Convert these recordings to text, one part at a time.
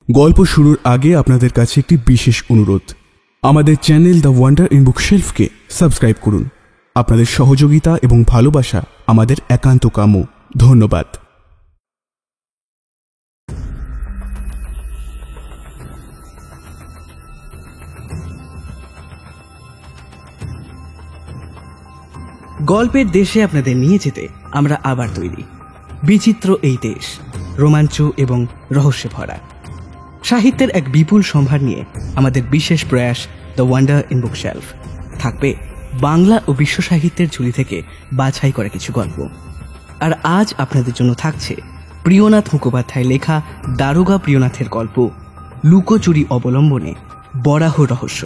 গল্প শুরুর আগে আপনাদের কাছে একটি বিশেষ অনুরোধ। আমাদের চ্যানেল দ্য ওয়ান্ডার ইন বুকশেলফকে সাবস্ক্রাইব করুন। আপনাদের সহযোগিতা এবং ভালোবাসা আমাদের একান্ত কাম্য। ধন্যবাদ। গল্পের দেশে আপনাদের নিয়ে যেতে আমরা আবার তৈরি। বিচিত্র এই দেশ, রোমাঞ্চ এবং রহস্যে ভরা। সাহিত্যের এক বিপুল সম্ভার নিয়ে আমাদের বিশেষ প্রয়াস দ্য ওয়ান্ডার ইন বুকশেলফ। থাকবে বাংলা ও বিশ্ব সাহিত্যের ঝুলি থেকে বাছাই করা কিছু গল্প। আর আজ আপনাদের জন্য থাকছে প্রিয়নাথ মুখোপাধ্যায় লেখা দারোগা প্রিয়নাথের গল্প লুকোচুরি অবলম্বনে বরাহ রহস্য।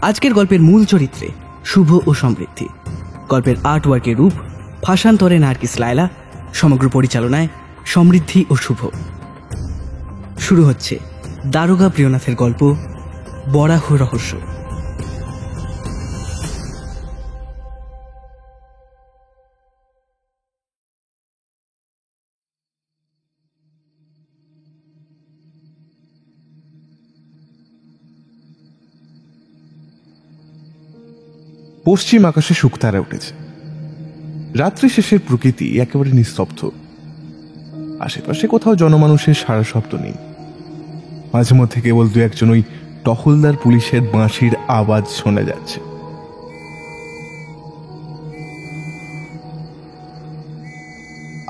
আজকের গল্পের মূল চরিত্রে শুভ ও সমৃদ্ধি। গল্পের আর্টওয়ার্কের রূপ ভাষান্তরে নার্গিস লায়লা, সমগ্র পরিচালনায় সমৃদ্ধি ও শুভ। শুরু হচ্ছে দারোগা প্রিয়নাথের গল্প বরাহ রহস্য। পশ্চিম আকাশে শুকতারা উঠেছে। রাত্রি শেষের প্রকৃতি একেবারে নিস্তব্ধ। আশেপাশে কোথাও জনমানুষের সারা শব্দ নেই। মাঝে মধ্যে কেবল দু একজন ওই টহলদার পুলিশের বাঁশির আওয়াজ শোনা যাচ্ছে।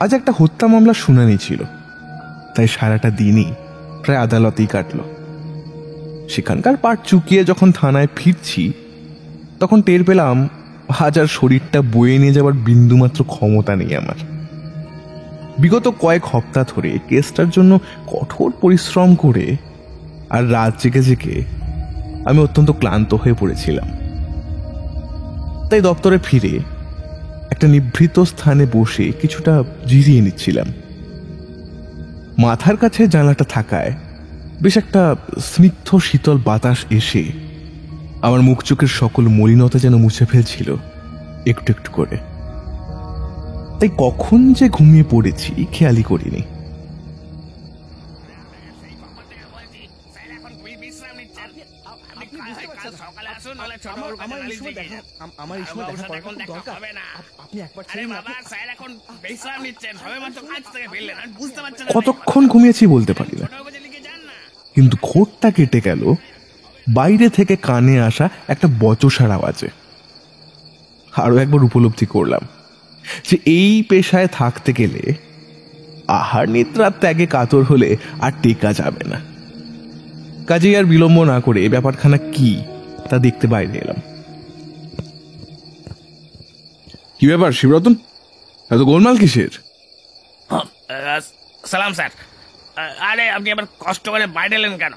আজ একটা হত্যা মামলার শুনানি ছিল, তাই সারাটা দিনই প্রায় আদালতেই কাটল। সেখানকার পাট চুকিয়ে যখন থানায় ফিরছি তখন টের পেলাম আজ আর শরীরটা বয়ে নিয়ে যাওয়ার বিন্দুমাত্র ক্ষমতা নেই আমার। বিগত কয়েক সপ্তাহ ধরে কেসটার জন্য কঠোর পরিশ্রম করে আর রাত জেগে জেগে আমি অত্যন্ত ক্লান্ত হয়ে পড়েছিলাম। তাই দপ্তরে ফিরে একটা নিভৃত স্থানে বসে কিছুটা জিরিয়ে নিচ্ছিলাম। মাথার কাছে জানলাটা থাকায় বেশ একটা স্নিগ্ধ শীতল বাতাস এসে আমার মুখ চোখের সকল মলিনতা যেন মুছে ফেলছিল একটু একটু করে। তাই কখন যে ঘুমিয়ে পড়েছি খেয়ালই করিনি। কতক্ষণ ঘুমিয়েছি বলতে পারি না, কিন্তু ঘোরটা কেটে গেল বাইরে থেকে কানে আসা একটা বচসার আওয়াজে। আরো একবার উপলব্ধি করলাম যে এই পেশায় থাকতে গেলে আহার নিদ্রার ত্যাগে কাতর হলে আর টেকা যাবে না। কাজেই আর বিলম্ব না করে ব্যাপারখানা কি তা দেখতে বাইরে এলাম। কি ব্যাপার শিবরতন, এত গোলমাল কিসের? সালাম স্যার। আরে আপনি আবার কষ্ট করে বাইরে এলেন কেন?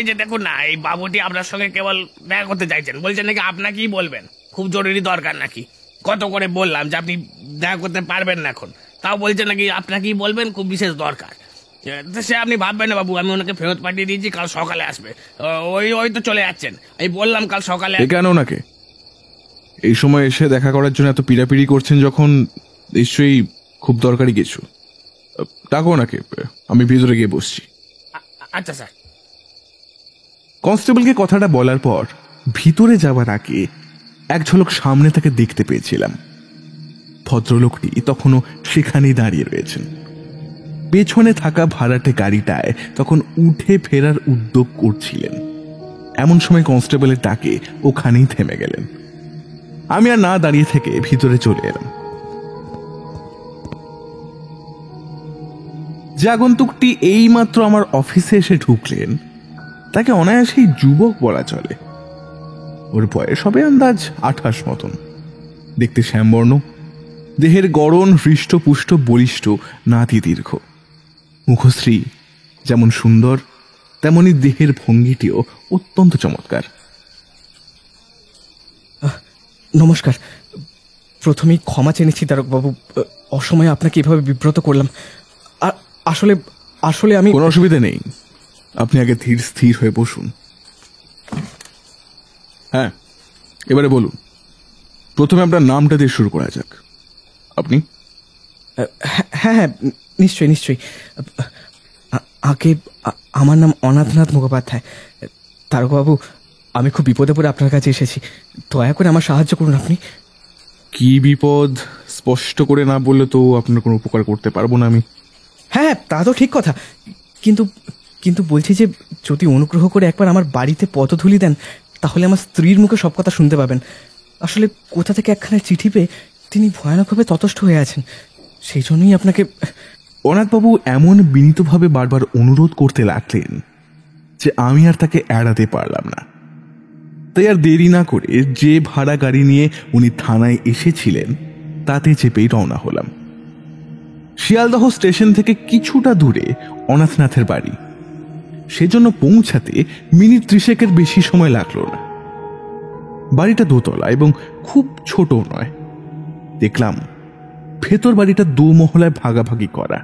এই যে দেখুন না, এই বাবুটি আপনার সঙ্গে কেবল দেখা করতে চাইছেন। বলছেন নাকি আপনাকেই বলবেন, খুব জরুরি দরকার নাকি। কত করে বললাম যে আপনি দেখা করতে পারবেন না এখন, তাও বলছেন নাকি আপনাকেই বলবেন, খুব বিশেষ দরকার। সে আপনি ভাববেন না বাবু, আমি ওনাকে ফেরত পাঠিয়ে দিয়েছি, কাল সকালে আসবে। ওই তো চলে যাচ্ছেন, এই বললাম কাল সকালে। কেন ওনাকে এই সময় এসে দেখা করার জন্য এত পিড়াপিড়ি করছেন যখন, নিশ্চয়ই খুব দরকারি কিছু। ডাকো ওনাকে, আমি ভিতরে গিয়ে বসছি। আচ্ছা স্যার। কনস্টেবলকে কথাটা বলার পর ভিতরে যাওয়ার আগে এক ঝলক সামনে তাকে দেখতে পেয়েছিলাম। ভদ্রলোকটি তখনও সেখানেই দাঁড়িয়ে রয়েছেন। পেছনে থাকা ভাড়াটে গাড়িটায় তখন উঠে ফেরার উদ্যোগ করছিলেন। এমন সময় কনস্টেবলের ডাকে ওখানেই থেমে গেলেন। আমি আর না দাঁড়িয়ে থেকে ভিতরে চলে এলাম। যে আগন্তুকটি এইমাত্র আমার অফিসে এসে ঢুকলেন তাকে অনায়াসেই যুবক বলা চলে। ওর বয়স হবে আন্দাজ 28 মতন। দেখতে শ্যামবর্ণ, দেহের গড়ন হৃষ্টপুষ্ট বলিষ্ঠ, নাতি দীর্ঘ। মুখশ্রী যেমন সুন্দর তেমনি দেহের ভঙ্গিটিও অত্যন্ত চমৎকার। নমস্কার। প্রথমেই ক্ষমা চেয়েছি দারোগাবাবু, অসময়ে আপনাকে এভাবে বিব্রত করলাম। আসলে আসলে আমি। কোনো অসুবিধা নেই, আপনি আগে ধীর স্থির হয়ে বসুন। হ্যাঁ, এবারে বলুন, প্রথমে আপনার নামটা দিয়ে শুরু করা যাক। আপনি? হ্যাঁ হ্যাঁ, নিশ্চয়ই নিশ্চয়ই। আগে আমার নাম অনাথনাথ মুখোপাধ্যায়। তারকবাবু, আমি খুব বিপদে পড়ে আপনার কাছে এসেছি, দয়া করে আমার সাহায্য করুন আপনি। কি বিপদ স্পষ্ট করে না বললে তো আপনার কোনো উপকার করতে পারবো না আমি। হ্যাঁ, তা তো ঠিক কথা, কিন্তু কিন্তু বলছি যে যদি অনুগ্রহ করে একবার আমার বাড়িতে পদধূলি দেন, তাহলে আমার স্ত্রীর মুখে সব কথা শুনতে পাবেন। আসলে কোথা থেকে একখানা চিঠি পেয়ে তিনি ভয়ানকভাবে ততস্থ হয়ে আছেন, সেই জন্যই আপনাকে। অনাথবাবু এমন বিনীতভাবে বারবার অনুরোধ করতে লাগলেন যে আমি আর তাকে এড়াতে পারলাম না। তাই আর দেরি না করে যে ভাড়া গাড়ি নিয়ে উনি থানায় এসেছিলেন তাতে চেপেই রওনা হলাম। শিয়ালদহ স্টেশন থেকে কিছুটা দূরে অনাথনাথের বাড়ি, সেজন্য পৌঁছাতে মিনিট 30 বেশি সময় লাগলো না। বাড়িটা দোতলা এবং খুব ছোট নয়। দেখলাম ভেতর বাড়িটা 2 মহলায় ভাগাভাগি করা।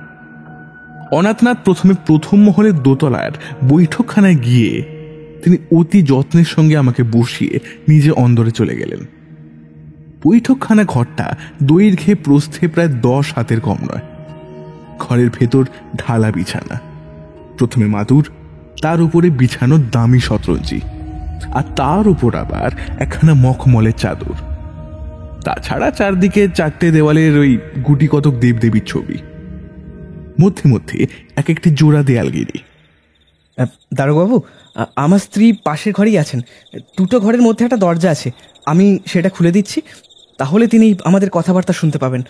অনাথনাথ প্রথমে প্রথম মহলের দোতলার বৈঠকখানায় গিয়ে তিনি অতি যত্নের সঙ্গে আমাকে বসিয়ে নিজে অন্দরে চলে গেলেন। বৈঠকখানা ঘরটা দৈর্ঘ্যে প্রস্থে প্রায় 10 হাতের কম নয়। ঘরের ভেতর ঢালা বিছানা, প্রথমে মাদুর, তার উপরে বিছানো দামি শতরঞ্জি, আর তার উপর আবার একখানা মখমলের চাদর। তাছাড়া চারদিকে 4টে দেওয়ালের ওই গুটি কতক দেবদেবীর ছবি, মধ্যে মধ্যে এক একটি জোড়া দেয়ালগিরি। দারোগাবু, আমার স্ত্রী পাশের ঘরেই আছেন। 2টো ঘরের মধ্যে একটা দরজা আছে, আমি সেটা খুলে দিচ্ছি, তাহলে তিনি আমাদের কথাবার্তা শুনতে পাবেন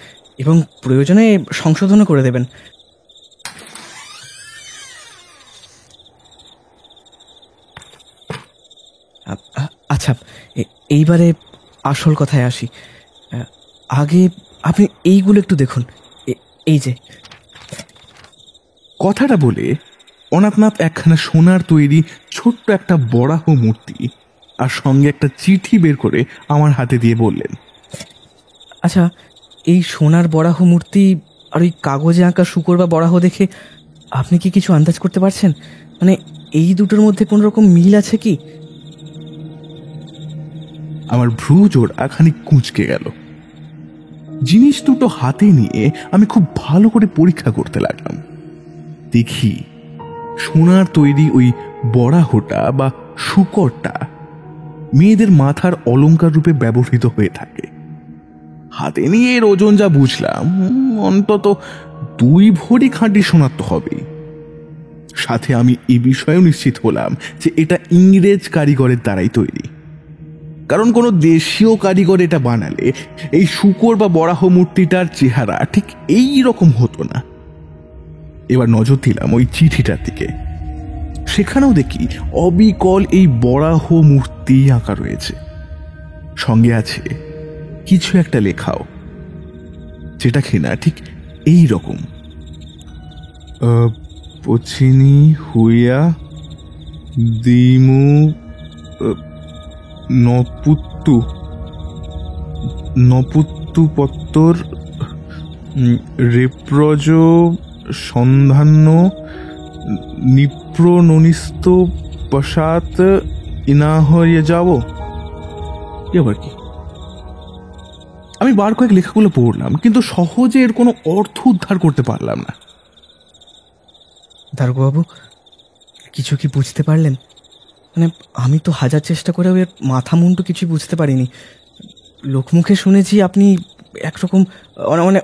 এবং প্রয়োজনে সংশোধনও করে দেবেন। আচ্ছা, এইবারে আসল কথায় আসি। আগে আপনি এইগুলো একটু দেখুন, এই যে। কথাটা বলে অনাথনাথ একখানা সোনার তৈরি ছোট্ট একটা বরাহ মূর্তি আর সঙ্গে একটা চিঠি বের করে আমার হাতে দিয়ে বললেন, আচ্ছা, এই সোনার বরাহ মূর্তি আর ওই কাগজে আঁকা শূকর বা বরাহ দেখে আপনি কি কিছু আন্দাজ করতে পারছেন? মানে এই দুটোর মধ্যে কোন রকম মিল আছে কি? আমার ভ্রু জোড়া খানিক কুঁচকে গেল। জিনিস দুটো হাতে নিয়ে আমি খুব ভালো করে পরীক্ষা করতে লাগলাম। দেখি সোনার তৈরি ওই বরাহটা বা শূকরটা মেয়েদের মাথার অলংকার রূপে ব্যবহৃত হয়ে থাকে। হাতে নিয়ে এর ওজন যা বুঝলাম, অন্তত 2 ভরি খাঁটি সোনার তো হবেই। সাথে আমি এ বিষয়েও নিশ্চিত হলাম যে এটা ইংরেজ কারিগরের দ্বারাই তৈরি, কারণ কোনো দেশীয় কারিগর এটা বানালে এই শূকর বা বরাহ মূর্তিটার চেহারা ঠিক এই রকম হতো না। এবার নজর দিলাম ওই চিঠিটার দিকে। সেখানেও দেখি অবিকল এই বরাহ মূর্তি আঁকা রয়েছে, সঙ্গে আছে কিছু একটা লেখাও, যেটা কিনা ঠিক এই রকম: পচিনি হুইয়া দিমু নপুত্তু নপুত্তু পত্তর রেপ্রজ সন্ধান্য নিপ্রননিস্ত পশ্চাৎ ইনা হয়ে যাব। এবার কি? আমি বার কয়েক লেখাগুলো পড়লাম, কিন্তু সহজে এর কোনো অর্থ উদ্ধার করতে পারলাম না। দারোগাবু, কিছু কি বুঝতে পারলেন? মানে আমি তো হাজার চেষ্টা করেও এর মাথা মুন্ডু কিছু বুঝতে পারিনি। লোকমুখে শুনেছি আপনি একরকম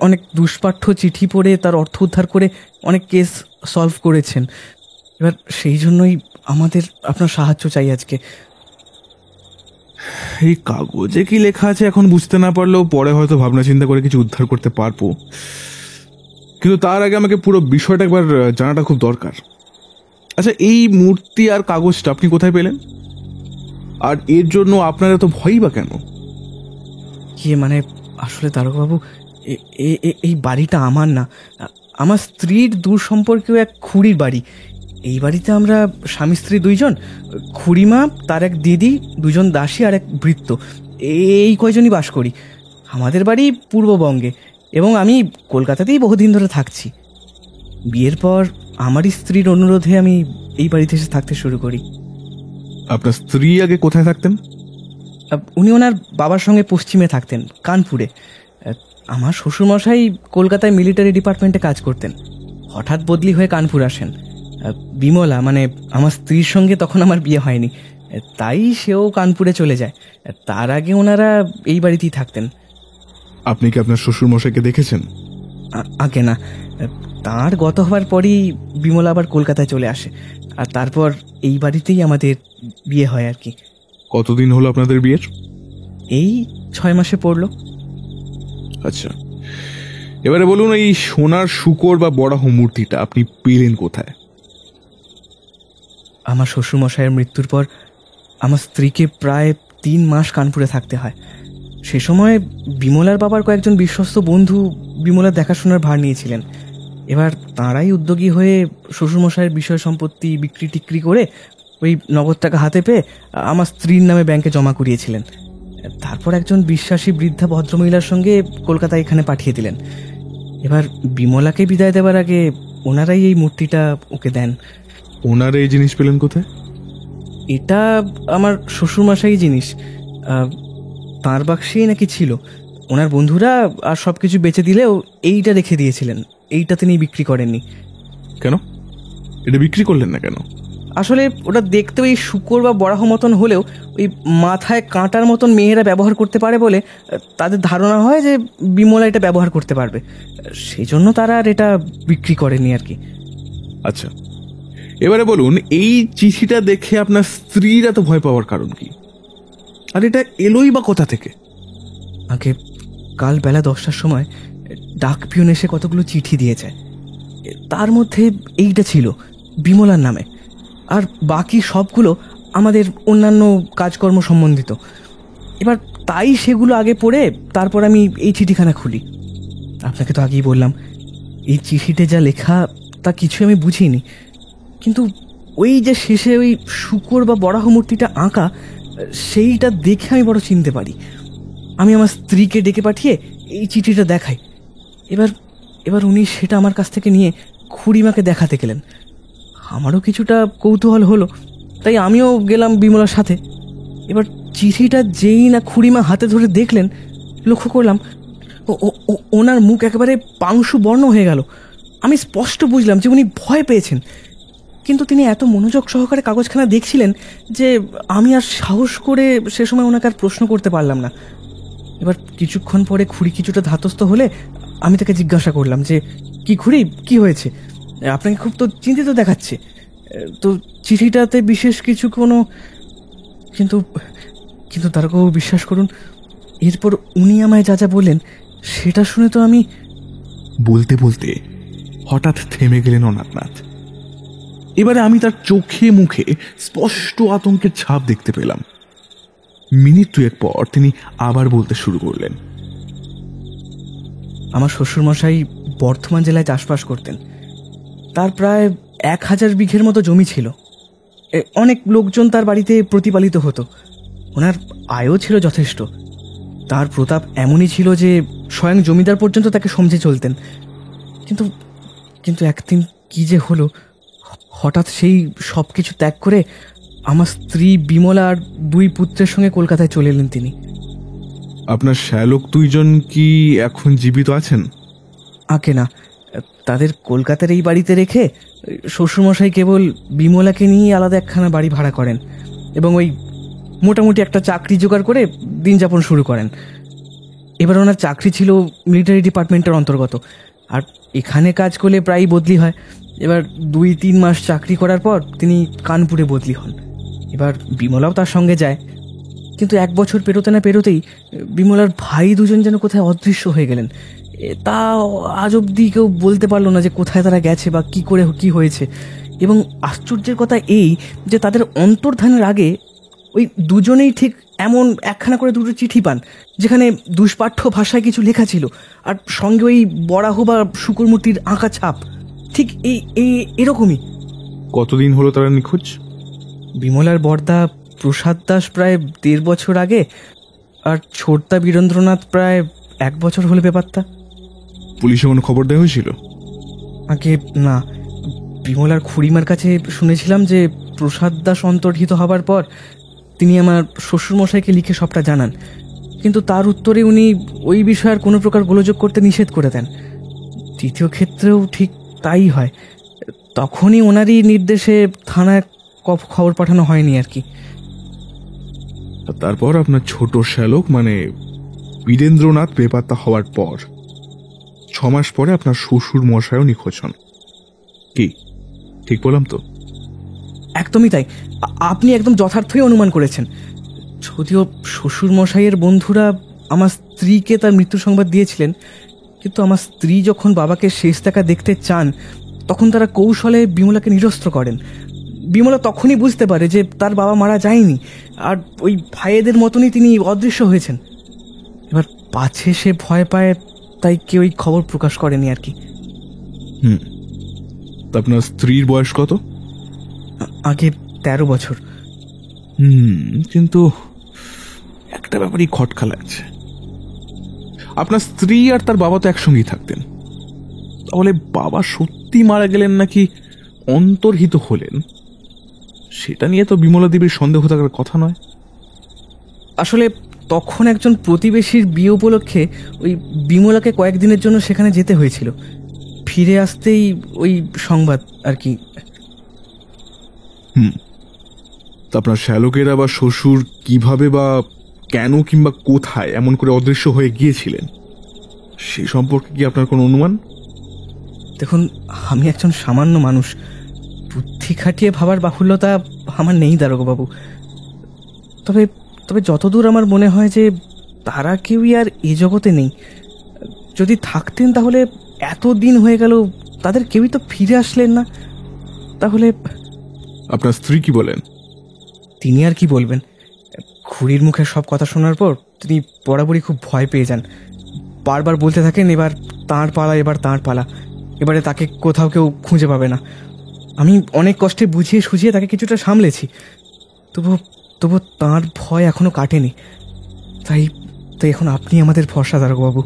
অনেক দুষ্পাঠ্য চিঠি পড়ে তার অর্থ উদ্ধার করে অনেক কেস সলভ করেছেন। এবার সেই জন্যই আমাদের আপনার সাহায্য চাই আজকে। এই কাগজে কি লেখা আছে এখন বুঝতে না পারলেও পরে হয়তো ভাবনা চিন্তা করে কিছু উদ্ধার করতে পারবো, কিন্তু তার আগে আমাকে পুরো বিষয়টা একবার জানাটা খুব দরকার। আচ্ছা, এই মূর্তি আর কাগজটা আপনি কোথায় পেলেন? আর এর জন্য আপনার এত ভয়ই বা কেন? কি মানে, আসলে দারোগাবু, এই বাড়িটা আমার না, আমার স্ত্রীর দূর সম্পর্কীয় এক খুড়ির বাড়ি। এই বাড়িতে আমরা স্বামী স্ত্রী 2 জন, খুড়িমা, তার এক দিদি, 2 জন দাসী আর এক ভৃত্য, এই কয়জনই বাস করি। আমাদের বাড়ি পূর্ববঙ্গে এবং আমি কলকাতাতেই বহুদিন ধরে থাকছি। বিয়ের পর আমারই স্ত্রীর অনুরোধে আমি এই বাড়িতে এসে থাকতে শুরু করি। আপনার স্ত্রী আগে কোথায় থাকতেন? উনি ওনার বাবার সঙ্গে পশ্চিমে থাকতেন, কানপুরে। আমার শ্বশুরমশাই কলকাতায় মিলিটারি ডিপার্টমেন্টে কাজ করতেন, হঠাৎ বদলি হয়ে কানপুর আসেন। বিমলা মানে আমার স্ত্রীর সঙ্গে তখন আমার বিয়ে হয়নি, তাই সেও কানপুরে চলে যায়। তার আগে ওনারা এই বাড়িতেই থাকতেন। আপনি কি আপনার শ্বশুর মশাইকে দেখেছেন? আগে না, তার গত হওয়ার পরই বিমলা আবার কলকাতায় চলে আসে, আর তারপর এই বাড়িতেই আমাদের বিয়ে হয় আর কি। কতদিন হলো আপনাদের বিয়ের? এই 6 মাসে পড়লো। আচ্ছা, এবারে বলুন, এই সোনার শুকর বা বরাহ মূর্তিটা আপনি পেলেন কোথায়? আমার শ্বশুরমশাইয়ের মৃত্যুর পর আমার স্ত্রীকে প্রায় 3 মাস কানপুরে থাকতে হয়। সে সময় বিমলার বাবার কয়েকজন বিশ্বস্ত বন্ধু বিমলার দেখাশোনার ভার নিয়েছিলেন। এবার তাঁরাই উদ্যোগী হয়ে শ্বশুরমশাইয়ের বিষয় সম্পত্তি বিক্রি টিক্রি করে ওই নগদ টাকা হাতে পেয়ে আমার স্ত্রীর নামে ব্যাংকে জমা করিয়েছিলেন। তারপর একজন বিশ্বাসী বৃদ্ধা ভদ্রমহিলার সঙ্গে কলকাতায় এখানে পাঠিয়ে দিলেন। এবার বিমলাকে বিদায় দেওয়ার আগে ওনারাই এই মূর্তিটা ওকে দেন। ওনারা এই জিনিস পেলেন কোথায়? এটা আমার শ্বশুরমশাই জিনিস, তাঁর বাক্সেই নাকি ছিল। ওনার বন্ধুরা আর সব কিছু বেচে দিলেও এইটা রেখে দিয়েছিলেন, এইটা তিনি বিক্রি করেননি। কেন এটা বিক্রি করলেন না কেন? আসলে ওটা দেখতে ওই শূকর বা বরাহ মতন হলেও ওই মাথায় কাঁটার মতন মেয়েরা ব্যবহার করতে পারে বলে তাদের ধারণা হয় যে বিমলা এটা ব্যবহার করতে পারবে, সেই জন্য তারা আর এটা বিক্রি করেনি আর কি। আচ্ছা, এবারে বলুন, এই চিঠিটা দেখে আপনার স্ত্রীরা তো ভয় পাওয়ার কারণ কি? আর এটা এলোই বা কোথা থেকে? আগে কাল বেলা 10টার সময় ডাক পিয়ন এসে কতগুলো চিঠি দিয়েছে, তার মধ্যে এইটা ছিল বিমলার নামে, আর বাকি সবগুলো আমাদের অন্যান্য কাজকর্ম সম্বন্ধিত। এবার তাই সেগুলো আগে পড়ে তারপর আমি এই চিঠিখানা খুলি। আপনাকে তো আগেই বললাম, এই চিঠিতে যা লেখা তা কিছু আমি বুঝিনি, কিন্তু ওই যে শেষে ওই শূকর বা বরাহ মূর্তিটা আঁকা, সেইটা দেখে আমি বড় চিনতে পারি। আমি আমার স্ত্রীকে ডেকে পাঠিয়ে এই চিঠিটা দেখাই। এবার উনি সেটা আমার কাছ থেকে নিয়ে খুড়িমাকে দেখাতে গেলেন। আমারও কিছুটা কৌতূহল হলো, তাই আমিও গেলাম বিমলার সাথে। এবার চিঠিটা যেই না খুড়িমা হাতে ধরে দেখলেন, লক্ষ্য করলাম ওনার মুখ একেবারে পাংশু বর্ণ হয়ে গেল। আমি স্পষ্ট বুঝলাম যে উনি ভয় পেয়েছেন, কিন্তু তিনি এত মনোযোগ সহকারে কাগজখানা দেখছিলেন যে আমি আর সাহস করে সে সময় ওনাকে আর প্রশ্ন করতে পারলাম না। এবার কিছুক্ষণ পরে খুড়ি কিছুটা ধাতস্থ হলে আমি তাকে জিজ্ঞাসা করলাম যে, কি খুড়ি, কি হয়েছে? আপনাকে খুব তো চিন্তিত দেখাচ্ছে। তো চিঠিটাতে বিশেষ কিছু কোনো, কিন্তু তারকেও বিশ্বাস করুন, এরপর উনি আমায় যা যা বললেন সেটা শুনে তো আমি... বলতে বলতে হঠাৎ থেমে গেলেন অনাথনাথ। এবারে আমি তার চোখে মুখে স্পষ্ট আতঙ্কের ছাপ দেখতে পেলাম। মিনিট 2 পর তিনি আবার বলতে শুরু করলেন। আমার শ্বশুরমশাই বর্ধমান জেলায় চাষবাস করতেন। তার প্রায় 1000 বিঘের মতো জমি ছিল। অনেক লোকজন তার বাড়িতে প্রতিপালিত হতো। ওনার আয়ও ছিল যথেষ্ট। তার প্রতাপ এমনই ছিল যে স্বয়ং জমিদার পর্যন্ত তাকে সমঝে চলতেন। কিন্তু একদিন কি যে হলো, হঠাৎ সেই সব কিছু ত্যাগ করে আমার স্ত্রী বিমলা আর 2 পুত্রের সঙ্গে কলকাতায় চলে এলেন তিনি। আপনার শ্যালক 2 জন কি এখন জীবিত আছেন? আগে না, তাদের কলকাতার এই বাড়িতে রেখে শ্বশুরমশাই কেবল বিমলাকে নিয়ে আলাদা একখানা বাড়ি ভাড়া করেন এবং ওই মোটামুটি একটা চাকরি জোগাড় করে দিন যাপন শুরু করেন। এবার ওনার চাকরি ছিল মিলিটারি ডিপার্টমেন্টের অন্তর্গত, আর এখানে কাজ করলে প্রায়ই বদলি হয়। এবার 2-3 মাস চাকরি করার পর তিনি কানপুরে বদলি হন। এবার বিমলাও তার সঙ্গে যায়, কিন্তু 1 বছর পেরোতে না পেরোতেই বিমলার ভাই 2 জন যেন কোথায় অদৃশ্য হয়ে গেলেন। তা আজ অবধি কেউ বলতে পারলো না যে কোথায় তারা গেছে বা কি করে কি হয়েছে। এবং আশ্চর্যের কথা এই যে তাদের অন্তর্ধানের আগে ওই 2 জনেই ঠিক এমন একখানা করে 2টো চিঠি পান, যেখানে দুষ্পাঠ্য ভাষায় কিছু লেখা ছিল, আর সঙ্গে ওই বরাহ বা শূকর মূর্তির আঁকা ছাপ ঠিক এরকমই। কতদিন হলো তারা নিখোঁজ? বিমলার বড়দা প্রসাদ দাস প্রায় 1.5 বছর আগে, আর ছোটদা বীরেন্দ্রনাথ প্রায় 1 বছর হলো ব্যাপারটা। পুলিশে কোনো খবর দেওয়া হয়েছিল? আগে না, বিমলার খুড়িমার কাছে শুনেছিলাম যে প্রসাদ দাস অন্তর্হিত হবার পর তিনি আমার শ্বশুরমশাইকে লিখে সবটা জানান, কিন্তু তার উত্তরে উনি ওই বিষয়ে কোনো প্রকার গোলযোগ করতে নিষেধ করে দেন। দ্বিতীয় ক্ষেত্রেও ঠিক তাই হয়। তখনই ওনারই নির্দেশে থানায় খবর পাঠানো হয়নি আর কি। তারপর আপনার ছোট শ্যালক মানে বীরেন্দ্রনাথ বেপাত্তা হওয়ার পর 6 মাস পরে আপনার শ্বশুর মশাইও নিখোঁজ হন। কি ঠিক বললাম তো? একদমই তাই, আপনি একদম যথার্থই অনুমান করেছেন। যদিও শ্বশুর মশাইয়ের বন্ধুরা আমার স্ত্রীকে তার মৃত্যু সংবাদ দিয়েছিলেন, কিন্তু আমার স্ত্রী যখন বাবাকে শেষ দেখা দেখতে চান তখন তারা কৌশলে বিমলাকে নিরস্ত্র করেন। বিমলা তখনই বুঝতে পারে যে তার বাবা মারা যায়নি, আর ওই ভাইয়েদের মতনই তিনি অদৃশ্য হয়েছেন। এবার পাছে সে ভয় পায়, তাই কেউ এই খবর প্রকাশ করেনি আর কি। আপনার স্ত্রীর বয়স কত? আগে 13 বছর। কিন্তু একটা ব্যাপারই খটকা লাগছে। আপনার স্ত্রী আর তার বাবা তো একসঙ্গেই থাকতেন, তাহলে বাবা সত্যি মারা গেলেন নাকি অন্তর্হিত হলেন সেটা নিয়ে তো বিমলা দেবীর সন্দেহ থাকার কথা নয়। আসলে তখন একজন প্রতিবেশীর বিয়ে উপলক্ষে ওই বিমলাকে কয়েকদিনের জন্য সেখানে যেতে হয়েছিল। ফিরে আসতেই ওই সংবাদ আর কি। আপনার শ্যালকেরা বা শ্বশুর কিভাবে বা কেন কিংবা কোথায় এমন করে অদৃশ্য হয়ে গিয়েছিলেন সে সম্পর্কে কি আপনার কোনো অনুমান? দেখুন, আমি একজন সামান্য মানুষ, বুদ্ধি খাটিয়ে ভাবার বাহুল্যতা আমার নেই দারোগাবাবু। তবে তবে যতদূর আমার মনে হয় যে তারা কেউই আর এ জগতে নেই। যদি থাকতেন তাহলে এত দিন হয়ে গেল তাদের কেউই তো ফিরে আসলেন না। তাহলে আপনার স্ত্রী কি বলেন? তিনি আর কি বলবেন, খুড়ির মুখে সব কথা শোনার পর তিনি বরাবরই খুব ভয় পেয়ে যান। বারবার বলতে থাকেন, এবার তাঁর পালা, এবার তাঁর পালা, এবারে তাকে কোথাও কেউ খুঁজে পাবে না। আমি অনেক কষ্টে বুঝিয়ে সুঝিয়ে তাকে কিছুটা সামলেছি, তবু তাঁর ভয় এখনো কাটেনি। তাই এখন আপনি আমাদের ভরসা দারোগাবাবু।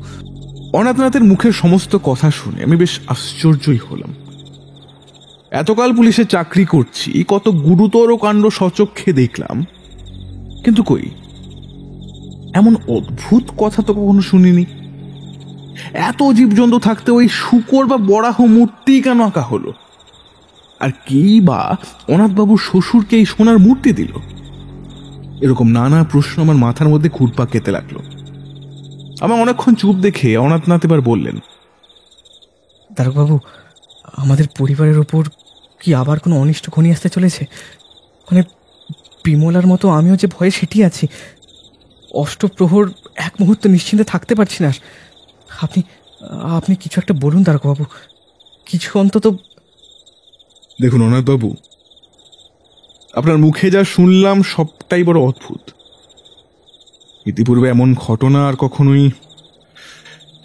অনাথনাথের মুখের সমস্ত কথা শুনে আমি বেশ আশ্চর্যই হলাম। এতকাল পুলিশে চাকরি করছি, কত গুরুতর কাণ্ড সচক্ষে দেখলাম, কিন্তু কই এমন অদ্ভুত কথা তো কখনো শুনিনি। এত জীবজন্তু থাকতে ওই শূকর বা বরাহ মূর্তি কেন আঁকা হলো? আর কি বা অনাথবাবুর শ্বশুরকে এই সোনার মূর্তি দিল? এরকম নানা প্রশ্ন আমার মাথার মধ্যে ঘুরপাক খেতে লাগলো। আমার অনেকক্ষণ চুপ দেখে অনাথনাথ এবার বললেন, দারোগাবাবু, আমাদের পরিবারের ওপর কি আবার কোনো অনিষ্ট ঘনিয়ে আসতে চলেছে? মানে বিমলার মতো আমিও যে ভয়ে সেটি আছি। অষ্টপ্রহর এক মুহূর্ত নিশ্চিন্তে থাকতে পারছি না। আপনি কিছু একটা বলুন দারোগাবাবু, কিছু অন্তত। দেখুন অনাথবাবু, আপনার মুখে যা শুনলাম সবটাই বড় অদ্ভুত। ইতিপূর্বে এমন ঘটনা আর কখনোই,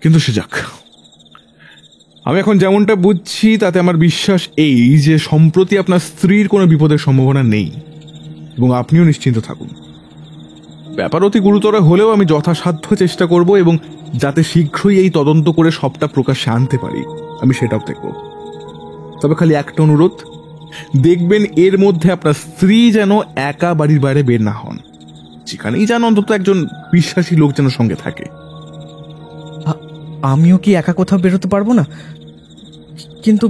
কিন্তু সে যাক। আমি এখন যেমনটা বুঝছি তাতে আমার বিশ্বাস এই যে সম্প্রতি আপনার স্ত্রীর কোনো বিপদের সম্ভাবনা নেই, এবং আপনিও নিশ্চিন্ত থাকুন। ব্যাপার অতি গুরুতর হলেও আমি যথাসাধ্য চেষ্টা করব, এবং যাতে শীঘ্রই এই তদন্ত করে সবটা প্রকাশ্যে আনতে পারি আমি সেটাও দেখব। তবে খালি একটা অনুরোধ, দেখবেন এর মধ্যে আপনার স্ত্রী যেন একা বাড়ির বাইরে বের না হন। যেখানেই যেন অন্তত একজন বিশ্বাসী লোক যেন সঙ্গে থাকে। আমিও কি একা কোথাও বেরোতে পারবো না? কিন্তু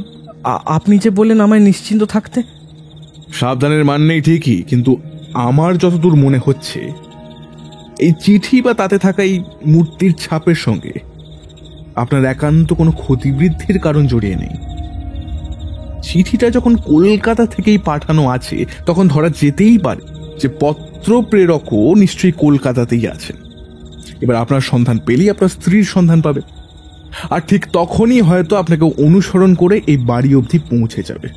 আপনি যে বললেন আমায় নিশ্চিন্ত থাকতে। সাবধানের মান নেই ঠিকই, কিন্তু আমার যতদূর মনে হচ্ছে এই চিঠি বা তাতে থাকা এই মূর্তির ছাপের সঙ্গে আপনার একান্ত কোনো ক্ষতিবৃদ্ধির কারণ জড়িয়ে নেই। চিঠিটা যখন কলকাতা থেকেই পাঠানো আছে তখন ধরা যেতেই পারে যে পত্র প্রেরকও নিশ্চয়ই কলকাতাতেই আছেন। এবার আপনার সন্ধান পেলেই আপনার স্ত্রীর সন্ধান পাবে, আর ঠিক তখনই হয়তো আপনাকে অনুসরণ করে এই বাড়ি অবধি পৌঁছে যাবে।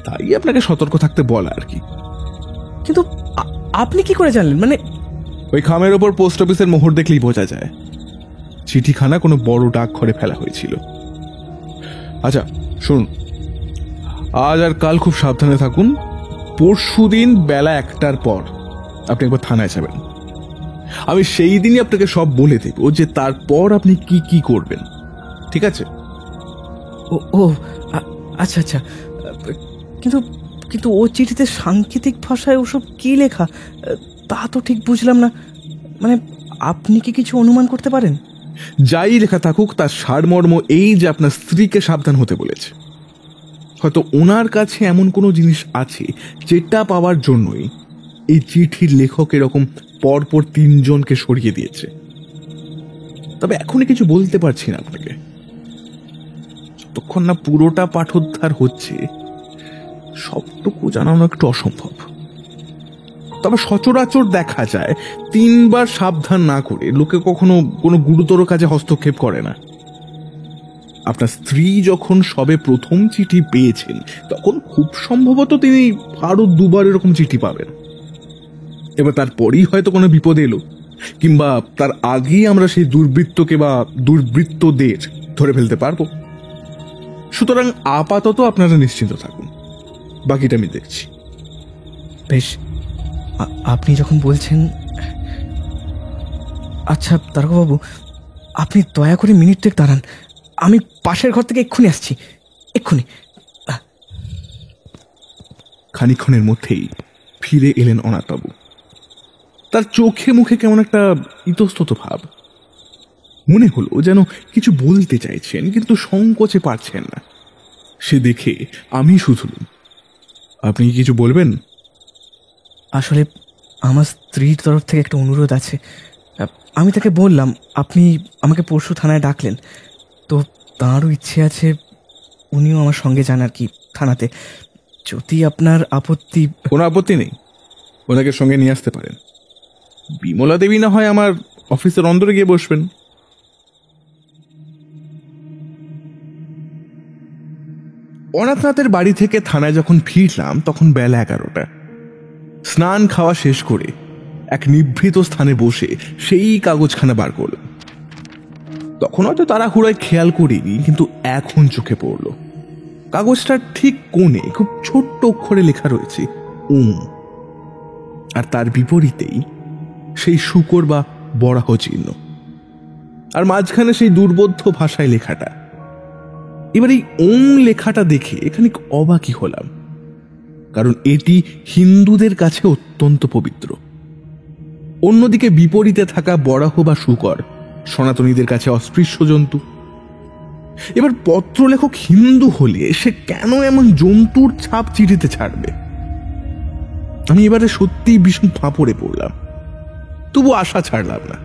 তাই আপনাকে সতর্ক থাকতে বলা আর কি। কিন্তু আপনি কি করে জানলেন? মানে ওই খামের ওপর পোস্ট অফিসের মোহর দেখলেই বোঝা যায় চিঠিখানা কোনো বড় ডাকঘরে ফেলা হয়েছিল। আচ্ছা শুনুন, আজ আর কাল খুব সাবধানে থাকুন। পরশুদিন বেলা 1টার পর আপনি একবার থানায় যাবেন। আমি সেই দিনই আপনাকে সব বলে দেব যে তারপর আপনি কি কি করবেন, ঠিক আছে? ও আচ্ছা আচ্ছা, কিন্তু ও চিঠিতে সাংকেতিক ভাষায় ওসব কি লেখা তা তো ঠিক বুঝলাম না। মানে আপনি কি কিছু অনুমান করতে পারেন? যাই লেখা থাকুক তার সারমর্ম এই যে আপনার স্ত্রীকে সাবধান হতে বলেছে। হয়তো ওনার কাছে এমন কোনো জিনিস আছে যেটা পাওয়ার জন্যই এই চিঠির লেখক এরকম পরপর 3 জনকে সরিয়ে দিয়েছে। তবে এখনই কিছু বলতে পারছি না আপনাকে, যতক্ষণ না পুরোটা পাঠোদ্ধার হচ্ছে সবটুকু জানানো একটু অসম্ভব। তবে সচরাচর দেখা যায় 3 বার সাবধান না করে লোকে কখনো কোনো গুরুতর কাজে হস্তক্ষেপ করে না। আপনার স্ত্রী যখন সবে প্রথম চিঠি পেয়েছেন তখন খুব সম্ভবত তিনি আরো 2 বার এরকম চিঠি পাবেন। এবার তারপরেই হয়তো কোনো বিপদ এলো, কিংবা তার আগেই আমরা সেই দুর্বৃত্তকে বা দুর্বৃত্তদের ধরে ফেলতে পারবো। সুতরাং আপাতত আপনারা নিশ্চিন্ত থাকুন, বাকিটা আমি দেখছি। বেশ, আপনি যখন বলছেন। আচ্ছা তারকবাবু, আপনি দয়া করে মিনিটটেক দাঁড়ান, আমি পাশের ঘর থেকে এক্ষুনি আসছি, এক্ষুনি। খানিকক্ষণের মধ্যেই ফিরে এলেন অনাথবাবু। তার চোখে মুখে কেমন একটা ইতস্তত ভাব। মনে হলো যেন কিছু বলতে চাইছেন কিন্তু সংকোচে পারছেন না। সে দেখে আমি শুধুলুম, আপনি কি কিছু বলবেন? আসলে আমার স্ত্রীর তরফ থেকে একটা অনুরোধ আছে। আমি তাকে বললাম আপনি আমাকে পরশু থানায় ডাকলেন, তো তাঁরও ইচ্ছে আছে উনিও আমার সঙ্গে যান আর কি থানাতে। যদি আপনার আপত্তি। কোনো আপত্তি নেই, ওনাকে সঙ্গে নিয়ে আসতে পারেন। বিমলা দেবী না হয় আমার অফিসের অন্দরে গিয়ে বসবেন। অনাথনাথের বাড়ি থেকে থানায় যখন ফিরলাম তখন বেলা 11টা। স্নান খাওয়া শেষ করে এক নিভৃত স্থানে বসে সেই কাগজখানা বার করলাম। তখন হয়তো তাড়াহুড়োয় খেয়াল করিনি, কিন্তু এখন চোখে পড়ল কাগজটার ঠিক কোণে খুব ছোট্ট অক্ষরে লেখা রয়েছে আর তার বিপরীতেই সেই শূকর বা বরাহ চিহ্ন, আর মাঝখানে সেই দুর্বোধ্য ভাষায় লেখাটা। এবার এই লেখাটা দেখে খানিক অবাকই হলাম, কারণ এটি হিন্দুদের কাছে অত্যন্ত পবিত্র। অন্যদিকে বিপরীতে থাকা বরাহ বা শূকর সনাতনীদের কাছে অস্পৃশ্য জন্তু। এবার পত্রলেখক হিন্দু হলে সে কেন এমন জন্তুর ছাপ চিঠিতে ছাড়বে? আমি এবারে সত্যিই ভীষণ ফাঁপড়ে পড়লাম, তবু আশা ছাড়লাম না।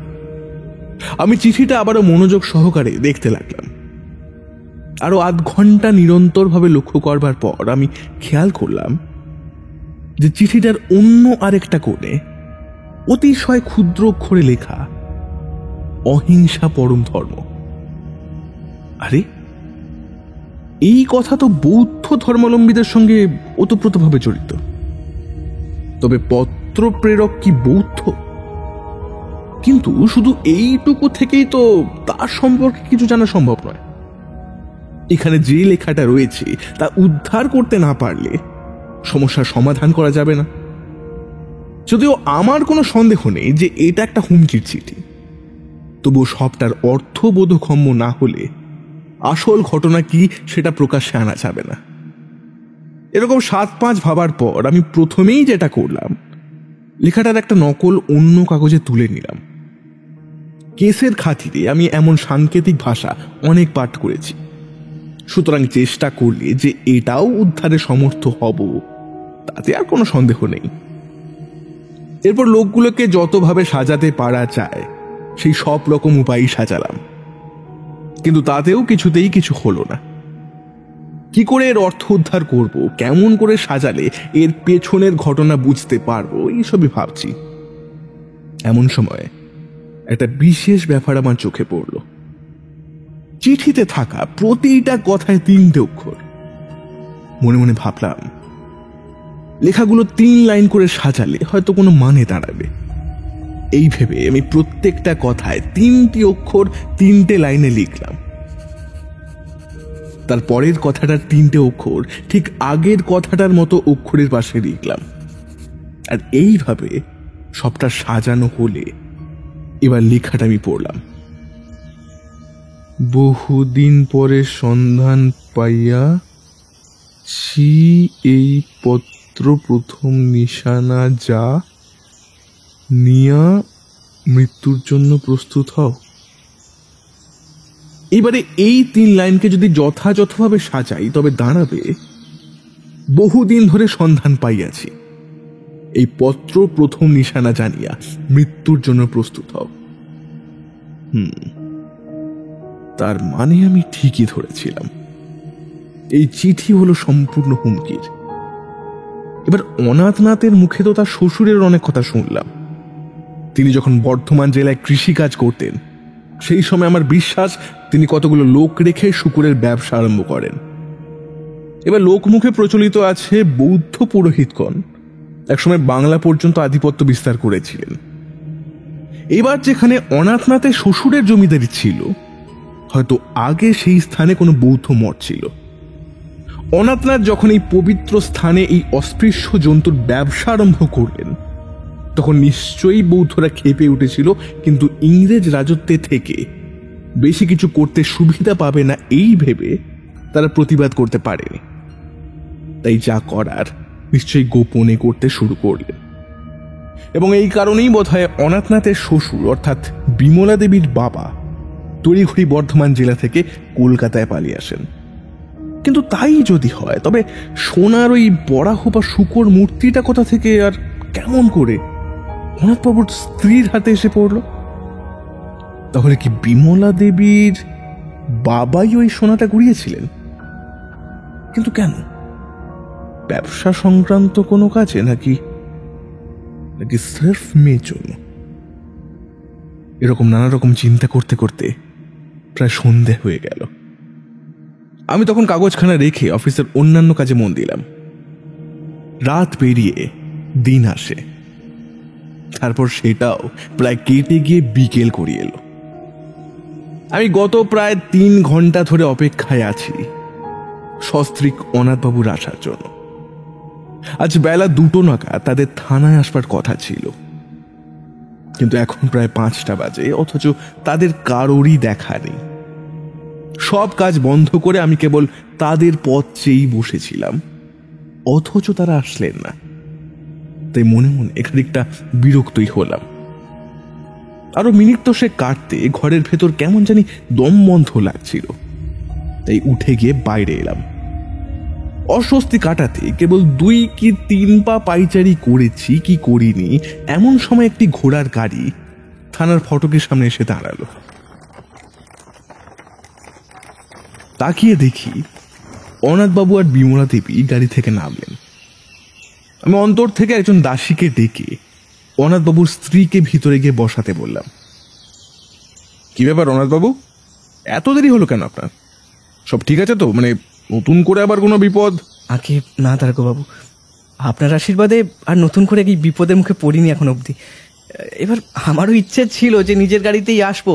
আমি চিঠিটা আবারও মনোযোগ সহকারে দেখতে লাগলাম। আরো আধ ঘন্টা নিরন্তরভাবে লক্ষ্য করবার পর আমি খেয়াল করলাম যে চিঠিটার অন্য আরেকটা কোণে অতিশয় ক্ষুদ্র অক্ষরে লেখা অহিংসা পরম ধর্ম। আরে, এই কথা তো বৌদ্ধ ধর্মাবলম্বীদের সঙ্গে ওতপ্রোতভাবে জড়িত। তবে পত্র প্রেরক কি বৌদ্ধ? কিন্তু শুধু এইটুকু থেকেই তো তার সম্পর্কে কিছু জানা সম্ভব নয়। এখানে যে লেখাটা রয়েছে তা উদ্ধার করতে না পারলে সমস্যার সমাধান করা যাবে না। যদিও আমার কোনো সন্দেহ নেই যে এটা একটা হুমকির চিঠি, তবুও সবটার অর্থ বোধগম্য না হলে আসল ঘটনা কি সেটা প্রকাশ্যে আনা যাবে না। এরকম 7-5 ভাবার পর আমি প্রথমেই যেটা করলাম, লেখাটার একটা নকল অন্য কাগজে তুলে নিলাম। কেসের খাতিরে আমি এমন সাংকেতিক ভাষা অনেক পাঠ করেছি, সুতরাং চেষ্টা করলে যে এটাও উদ্ধারে সমর্থ হব তাতে আর কোনো সন্দেহ নেই। এরপর লোকগুলোকে যতভাবে সাজাতে পারা যায় সেই সব রকম উপায়ই সাজালাম, কিন্তু তাতেও কিছুতেই কিছু হলো না। কি করে এর অর্থ উদ্ধার করব, কেমন করে সাজালে এর পেছনের ঘটনা বুঝতে পারবো, এইসবই ভাবছি। এমন সময় একটা বিশেষ ব্যাপার আমার চোখে পড়ল। চিঠিতে থাকা প্রতিটা কথায় 3টে অক্ষর। মনে মনে ভাবলাম, লেখাগুলো 3 লাইন করে সাজালে হয়তো কোনো মানে দাঁড়াবে। এই ভেবে আমি প্রত্যেকটা কথায় 3টি অক্ষর 3টে লাইনে লিখলাম। তার পরের কথাটার 3টে অক্ষর ঠিক আগের কথাটার মতো অক্ষরের পাশে লিখলাম। আর এইভাবে সবটা সাজানো হলে এবার লেখাটা আমি পড়লাম। বহুদিন পরে সন্ধান পাইয়া এই পত্র প্রথম নিশানা যা নিয়া মৃত্যুর জন্য প্রস্তুত হও। এবারে এই 3 লাইনকে যদি যথাযথভাবে সাজাই তবে দাঁড়াবে বহুদিন ধরে সন্ধান পাইয়াছি। এই পত্র প্রথম নিশানা জানিয়া মৃত্যুর জন্য প্রস্তুত হও। তার মানে আমি ঠিকই ধরেছিলাম, এই চিঠি হলো সম্পূর্ণ হুমকির। এবার অনাথনাথের মুখে তো তার শ্বশুরের অনেক কথা শুনলাম। তিনি যখন বর্ধমান জেলায় কৃষিকাজ করতেন, সেই সময় আমার বিশ্বাস তিনি কতগুলো লোক রেখে শূকরের ব্যবসা আরম্ভ করেন। এবার লোকমুখে প্রচলিত আছে বৌদ্ধ পুরোহিতগণ একসময় বাংলা পর্যন্ত আধিপত্য বিস্তার করেছিলেন। এবার যেখানে অনাথনাথের শ্বশুরের জমিদারি ছিল, হয়তো আগে সেই স্থানে কোনো বৌদ্ধ মঠ ছিল। অনাথনাথ যখন এই পবিত্র স্থানে এই অস্পৃশ্য জন্তুর ব্যবসা আরম্ভ করলেন, তখন নিশ্চয়ই বৌদ্ধরা খেপে উঠেছিল, কিন্তু ইংরেজ রাজত্বে থেকে বেশি কিছু করতে সুবিধা পাবে না এই ভেবে তারা প্রতিবাদ করতে পারেনি। তাই যা করার নিশ্চয়ই গোপনে করতে শুরু করলেন। এবং এই কারণেই বোধহয় অনাথনাথের শ্বশুর অর্থাৎ বিমলা দেবীর বাবা তড়িঘড়ি বর্ধমান জেলা থেকে কলকাতায় পালিয়ে আসেন। কিন্তু তাই যদি হয়, তবে সোনার ওই বরাহ বা শূকর মূর্তিটা কোথা থেকে আর কেমন করে অনাথবাবুর স্ত্রীর হাতে এসে পড়ল? তাহলে কি বিমলা দেবীর বাবাই ওই সোনাটা গুড়িয়েছিলেন? কিন্তু কেন? ব্যবসা সংক্রান্ত কোনো কাজে, নাকি সির্ফ মেয়ের জন্য? এরকম নানা রকম চিন্তা করতে করতে প্রায় সন্ধে হয়ে গেল। আমি তখন কাগজখানা রেখে অফিসের অন্যান্য কাজে মন দিলাম। রাত পেরিয়ে দিন আসে, তারপর সেটাও প্রায় কেটে গিয়ে বিকেল করিয়ে এলো। আমি গত প্রায় 3 ঘন্টা ধরে অপেক্ষায় আছি সস্ত্রীক অনাথবাবুর আসার জন্য। আজ বেলা 2টো নাগাদ তাদের থানায় আসবার কথা ছিল, কিন্তু এখন প্রায় 5টা বাজে, অথচ তাদের কারোরই দেখা নেই। সব কাজ বন্ধ করে আমি কেবল তাদের পথ চেয়েই বসেছিলাম, অথচ তারা আসলেন না। তাই মনে মনে খানিকটা বিরক্তই হলাম। আরো মিনিট তো সে কাটতে ঘরের ভেতর কেমন জানি দম বন্ধ লাগছিল, তাই উঠে গিয়ে বাইরে এলাম। অস্বস্তি কাটাতে কেবল 2 কি 3 পা পাইচারি করেছি কি করিনি, এমন সময় একটি ঘোড়ার গাড়ি থানার ফটকের সামনে এসে দাঁড়ালো। তাকিয়ে দেখি অনাথবাবু আর বিমলা দেবী গাড়ি থেকে নামলেন। আমি অন্তর থেকে একজন দাসীকে ডেকে অনাথবাবুর স্ত্রীকে ভিতরে গিয়ে বসাতে বললাম। কি ব্যাপার অনাথবাবু, এত দেরি হলো কেন আপনার? সব ঠিক আছে তো? মানে নতুন করে আবার কোনো বিপদ? আগে না দারোগাবাবু, আপনার আশীর্বাদে আর নতুন করে এই বিপদের মুখে পড়িনি এখন অবধি। এবার আমারও ইচ্ছে ছিল যে নিজের গাড়িতেই আসবো,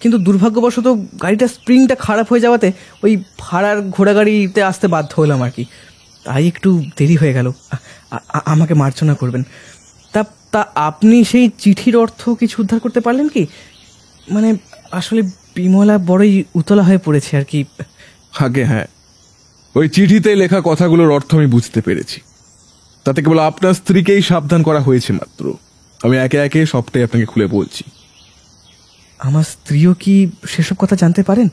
কিন্তু দুর্ভাগ্যবশত গাড়িটা স্প্রিংটা খারাপ হয়ে যাওয়াতে ওই ভাড়ার ঘোড়া গাড়িতে আসতে বাধ্য হলাম আর কি। তাই একটু দেরি হয়ে গেল, আমাকে মার্জনা করবেন। তা আপনি সেই চিঠির অর্থ কিছু উদ্ধার করতে পারলেন কি? মানে আসলে বিমলা বড়ই উতলা হয়ে পড়েছে আর কি। আগে হ্যাঁ, ওই চিঠিতে লেখা কথাগুলোর অর্থ আমি বুঝতে পেরেছি। তাতে কেবল আপনার স্ত্রীকেই সাবধান করা হয়েছে মাত্র। আমি একে একে সবটাই আপনাকে খুলে বলছি। আমার স্ত্রীও কি সেসব কথা জানতে পারেন?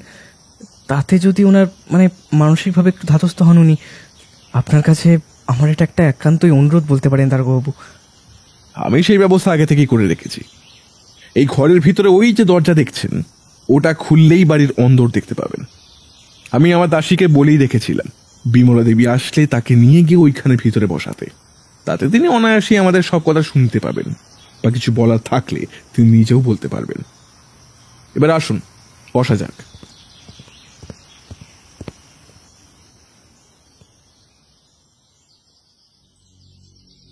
তাতে যদি ওনার মানে মানসিকভাবে একটু ধাতস্থ হন উনি, আপনার কাছে আমার এটা একটা একান্তই অনুরোধ বলতে পারেন দারোগাবাবু। আমি সেই ব্যবস্থা আগে থেকেই করে রেখেছি। এই ঘরের ভিতরে ওই যে দরজা দেখছেন, ওটা খুললেই বাড়ির অন্দর দেখতে পাবেন। আমি আমার দাসীকে বলেই রেখেছিলাম বিমলা দেবী আসলে তাকে নিয়ে গিয়ে ওইখানে ভিতরে বসাতে। তাতে তিনি অনায়াসে আমাদের সব কথা শুনতে পাবেন, বা কিছু বলার থাকলে তিনি নিজেও বলতে পারবেন। এবার আসুন, বসা যাক।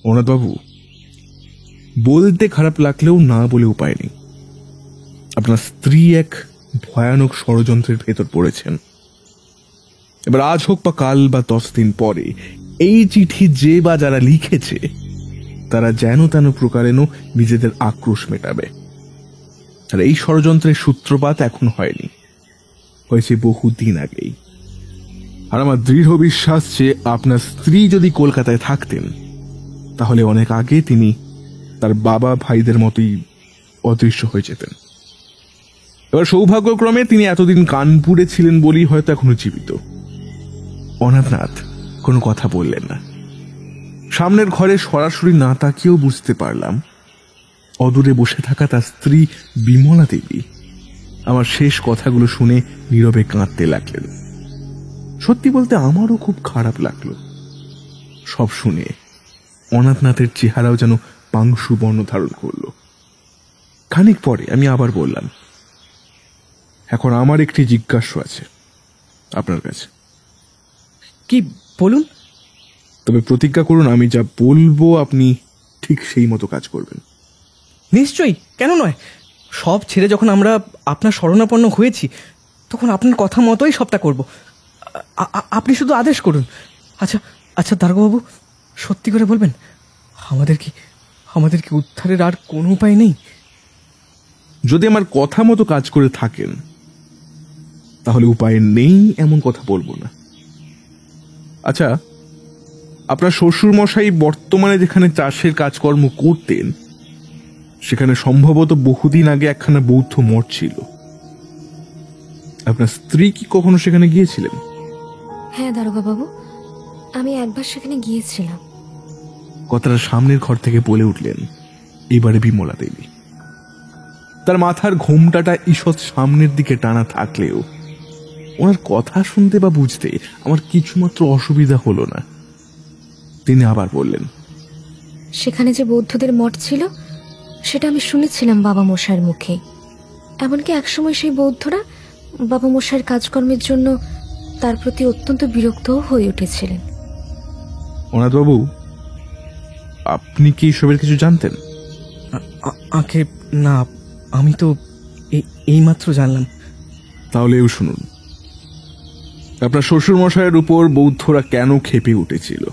অনাথবাবু, বলতে খারাপ লাগলেও না বলে উপায় নেই। আপনার স্ত্রী এক ভয়ানক ষড়যন্ত্রের ভেতর পড়েছেন। এবার আজ হোক বা কাল বা 10 দিন পরে এই চিঠি যে বা যারা লিখেছে তারা যেন তেন প্রকারেণ নিজেদের আক্রোশ মেটাবে। আর এই ষড়যন্ত্রের সূত্রপাত এখন হয়নি, হয়েছে বহুদিন আগেই। আর আমার দৃঢ় বিশ্বাস যে আপনার স্ত্রী যদি কলকাতায় থাকতেন, তাহলে অনেক আগে তিনি তার বাবা ভাইদের মতোই অদৃশ্য হয়ে যেতেন। এবার সৌভাগ্যক্রমে তিনি এতদিন কানপুরে ছিলেন বলেই হয়তো এখনো জীবিত। অনাথনাথ কোনো কথা বললেন না। সামনের ঘরে সরাসরি না তাকিয়েও বুঝতে পারলাম অদূরে বসে থাকা তার স্ত্রী বিমলা দেবী আমার শেষ কথাগুলো শুনে নীরবে কাঁদতে লাগলেন। সত্যি বলতে আমারও খুব খারাপ লাগলো। সব শুনে অনাথনাথের চেহারাও যেন পাংশু বর্ণ ধারণ করল। খানিক পরে আমি আবার বললাম, এখন আমার একটি জিজ্ঞাসা আছে আপনার কাছে। কি বলুন? তবে প্রতিজ্ঞা করুন আমি যা বলবো আপনি ঠিক সেই মতো কাজ করবেন। নিশ্চয়ই, কেন নয়। সব ছেড়ে যখন আমরা আপনার শরণাপন্ন হয়েছি তখন আপনার কথা মতোই সবটা করব। আপনি শুধু আদেশ করুন। আচ্ছা আচ্ছা দারোগাবাবু, সত্যি করে বলবেন, আমাদের কি উদ্ধারের আর কোনো উপায় নেই? যদি আমার কথা মতো কাজ করে থাকেন তাহলে উপায় নেই এমন কথা বলবো না। আচ্ছা, আপনার শ্বশুর মশাই বর্তমানে যেখানে চাষের কাজকর্ম করতেন সেখানে সম্ভবত বহুদিন আগে একখানা বৌদ্ধ মঠ ছিল। আপনার স্ত্রী কি কখনো সেখানে গিয়েছিলেন? হ্যাঁ দারোগাবাবু, আমি একবার সেখানে গিয়েছিলাম। কথাটা সামনের ঘর থেকে বলে উঠলেন এবারে বিমলা দেবী। তার মাথার ঘোমটাটা ঈষৎ সামনের দিকে টানা থাকলেও ওনার কথা শুনতে বা বুঝতে আমার কিছুমাত্র অসুবিধা হলো না। তিনি আবার বললেন, সেখানে যে বৌদ্ধদের মঠ ছিল সেটা আমি শুনেছিলাম বাবা মশাইয়ের মুখে। এমনকি একসময় সেই বৌদ্ধরা বাবা মশাইয়ের কাজকর্মের জন্য তার প্রতি অত্যন্ত বিরক্তও হয়ে উঠেছিলেন। অনাথবাবু, আপনি কি এসবের কিছু জানতেন? আগে না, আমি তো এইমাত্র জানলাম। তাহলে এও শুনুন, আপনার শ্বশুর মশাইয়ের উপর বৌদ্ধরা কেন ক্ষেপে উঠেছিল।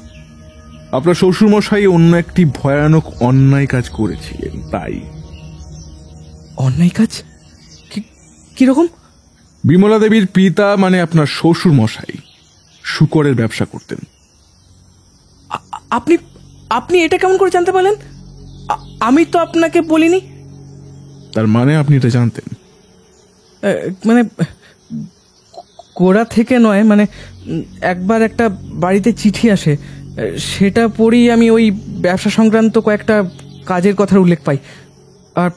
আপনার শ্বশুর মশাই অন্য একটি ভয়ানক অন্যায় কাজ করেছিলেন। তাই। অন্যায় কাজ? কিরকম? বিমলা দেবীর পিতা মানে আপনার শ্বশুর মশাই শূকরের ব্যবসা করতেন। আপনি এটা কেমন করে জানতে পারলেন? আমি তো আপনাকে বলিনি। তার মানে আপনি এটা জানতেন? মানে কোড়া থেকে নয়, মানে একবার একটা বাড়িতে চিঠি আসে, সেটা পড়েই আমি ওই ব্যবসা সংক্রান্ত কয়েকটা কাজের কথার উল্লেখ পাই, আর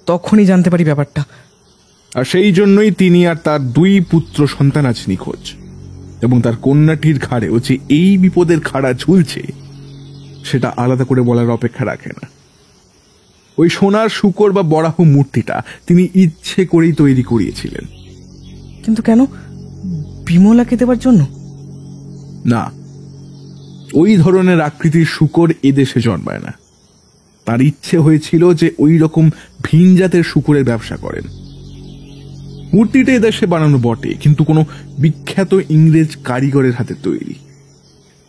তখনই জানতে পারি ব্যাপারটা। আর সেই জন্যই তিনি আর তার 2 পুত্র সন্তান আজ নিখোঁজ, এবং তার কন্যাটির ঘাড়েও যে এই বিপদের খাড়া ঝুলছে সেটা আলাদা করে বলার অপেক্ষা রাখে না। ওই সোনার শূকর বা বরাহ মূর্তিটা তিনি ইচ্ছে করেই তৈরি করিয়েছিলেন। কিন্তু কেন? বিমলাকে দেবার জন্য? না, ওই ধরনের আকৃতির শূকর এদেশে জন্মায় না। তার ইচ্ছে হয়েছিল যে ওই রকম ভিন জাতের শূকরের ব্যবসা করেন। মূর্তিটা এদেশে বানানো বটে, কিন্তু কোনো বিখ্যাত ইংরেজ কারিগরের হাতে তৈরি।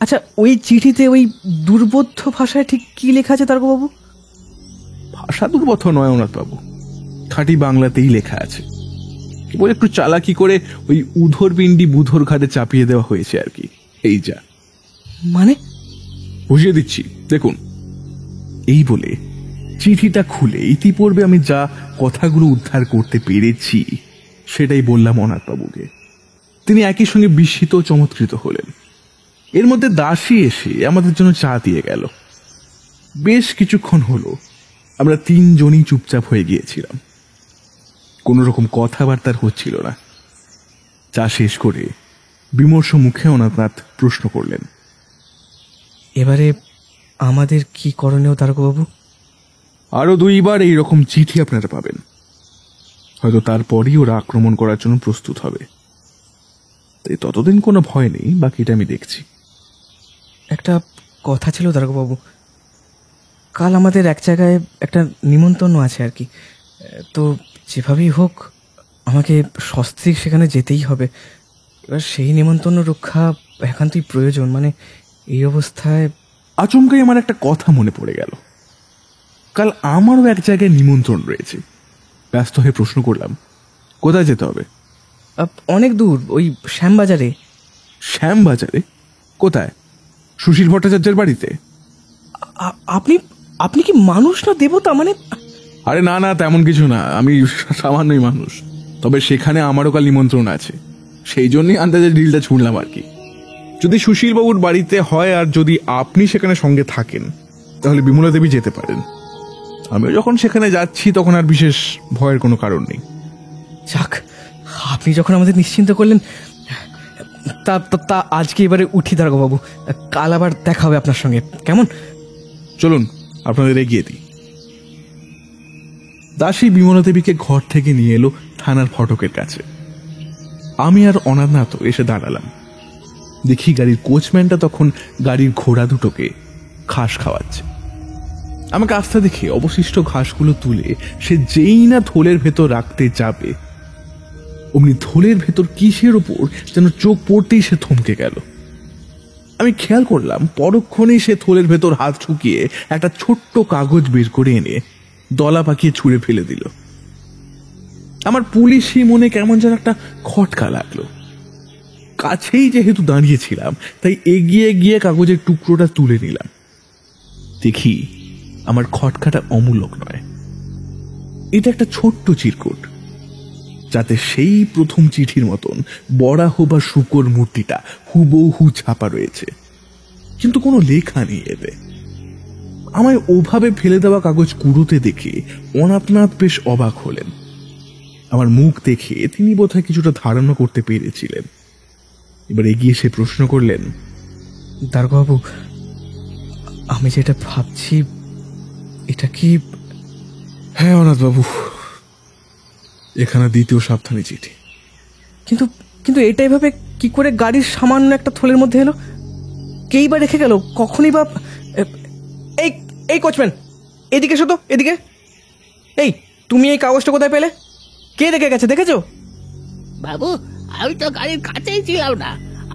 আচ্ছা, ওই চিঠিতে ওই দুর্বোধ্য ভাষায় ঠিক কি লেখা আছে দারোগাবাবু? ভাষা দুর্বোধ্য নয় অনাথবাবু, খাঁটি বাংলাতেই লেখা আছে। কেবল একটু চালাকি করে ওই উধর পিণ্ডি বুধর ঘাটে চাপিয়ে দেওয়া হয়েছে আর কি। এই যা। মানে? বুঝিয়ে দিচ্ছি, দেখুন। এই বলে চিঠিটা খুলে ইতিপূর্বে আমি যা কথাগুলো উদ্ধার করতে পেরেছি সেটাই বললাম অনাথবাবুকে। তিনি একই সঙ্গে বিস্মিত ও চমৎকৃত হলেন। এর মধ্যে দাসী এসে আমাদের জন্য চা দিয়ে গেল। বেশ কিছুক্ষণ হলো আমরা 3 জনই চুপচাপ হয়ে গিয়েছিলাম। কোন রকম কথাবার্তার হচ্ছিল না। চা শেষ করে বিমর্ষ মুখে অনাথনাথ প্রশ্ন করলেন, এবারে আমাদের কি করণীয় দারোগাবাবু? আরো 2 বার এইরকম চিঠি আপনারা পাবেন। হয়তো তারপরই ওরা আক্রমণ করার জন্য প্রস্তুত হবে। তাই ততদিন কোনো ভয় নেই, বাকিটা আমি দেখছি। একটা কথা ছিল দারোগাবাবু, কাল আমাদের এক জায়গায় একটা নিমন্ত্রণ আছে আর কি। তো যেভাবেই হোক আমাকে সস্ত্রীক সেখানে যেতেই হবে। এবার সেই নিমন্ত্রণ রক্ষা একান্তই প্রয়োজন। মানে এই অবস্থায় আচমকাই আমার একটা কথা মনে পড়ে গেল। কাল আমারও এক জায়গায় নিমন্ত্রণ রয়েছে। ব্যস্ত হয়ে প্রশ্ন করলাম, কোথায় যেতে হবে? অনেক দূর, ওই শ্যামবাজারে। শ্যামবাজারে? কোথায়? সুশীল ভট্টাচার্যের বাড়িতে? আপনি কি মানুষ না দেবতা? মানে আরে না না, তেমন কিছু না, আমি সামান্যই মানুষ। তবে সেখানে আমারও কাল নিমন্ত্রণ আছে, সেই জন্যই আন্দাজে ডিলটা ছুঁড়লাম আর কি। যদি সুশীল বাবুর বাড়িতে হয় আর যদি আপনি সেখানে সঙ্গে থাকেন তাহলে বিমলা দেবী যেতে পারেন। আমিও যখন সেখানে যাচ্ছি তখন আর বিশেষ ভয়ের কোনো কারণ নেই। যাক, আপনি যখন আমাদের নিশ্চিন্ত করলেন, তা তা আজকে এবারে উঠি দারোগাবাবু। কাল আবার দেখা হবে আপনার সঙ্গে, কেমন? চলুন আপনাদের এগিয়ে দিই। দাসী বিমলা দেবীকে ঘর থেকে নিয়ে এলো থানার ফটকের কাছে। আমি আর অনাথনাথ এসে দাঁড়ালাম। দেখি গাড়ির কোচম্যানটা তখন গাড়ির ঘোড়া দুটোকে ঘাস খাওয়াচ্ছে। আমাকে আস্থা দেখে অবশিষ্ট ঘাসগুলো তুলে সে যেই না থলের ভেতর রাখতে যাবে অমনি থলের ভেতর কিসের ওপর যেন চোখ পড়তেই সে থমকে গেল। আমি খেয়াল করলাম পরক্ষণেই সে থলের ভেতর হাত ঢুকিয়ে একটা ছোট্ট কাগজ বের করে এনে দলা পাকিয়ে ছুঁড়ে ফেলে দিল। আমার পুলিশি মনে কেমন যেন একটা খটকা লাগলো। কাছেই যেহেতু দাঁড়িয়েছিলাম তাই এগিয়ে গিয়ে কাগজের টুকরোটা তুলে নিলাম। দেখি আমার খটকাটা অমূলক নয়, এটা একটা ছোট্ট চিরকুট, যাতে সেই প্রথম চিঠির মতন বরাহ বা শুকর মূর্তিটা হুবহু ছাপা রয়েছে, কিন্তু কোনো লেখা নেই এতে। আমায় ওভাবে ফেলে দেওয়া কাগজ কুড়োতে দেখে অনাথনাথ বেশ অবাক হলেন। আমার মুখ দেখে তিনি বোধহয় কিছুটা ধারণা করতে পেরেছিলেন। এবার এগিয়ে সে প্রশ্ন করলেন, দারোগাবাবু, আমি যেটা ভাবছি এটা কি? হ্যাঁ অনাথবাবু, এখানে দ্বিতীয় সাবধানী চিঠি। কিন্তু কিন্তু এটা এভাবে কি করে গাড়ির সামান্য একটা থলের মধ্যে এলো? কেই বা রেখে গেল? কখনই বা? এই এই কোচম্যান, এদিকে শুধু এদিকে। এই, তুমি এই কাগজটা কোথায় পেলে? কে রেখে গেছে দেখেছো? বাবু, আমি তো গাড়ির কাছেই ছিলাম না।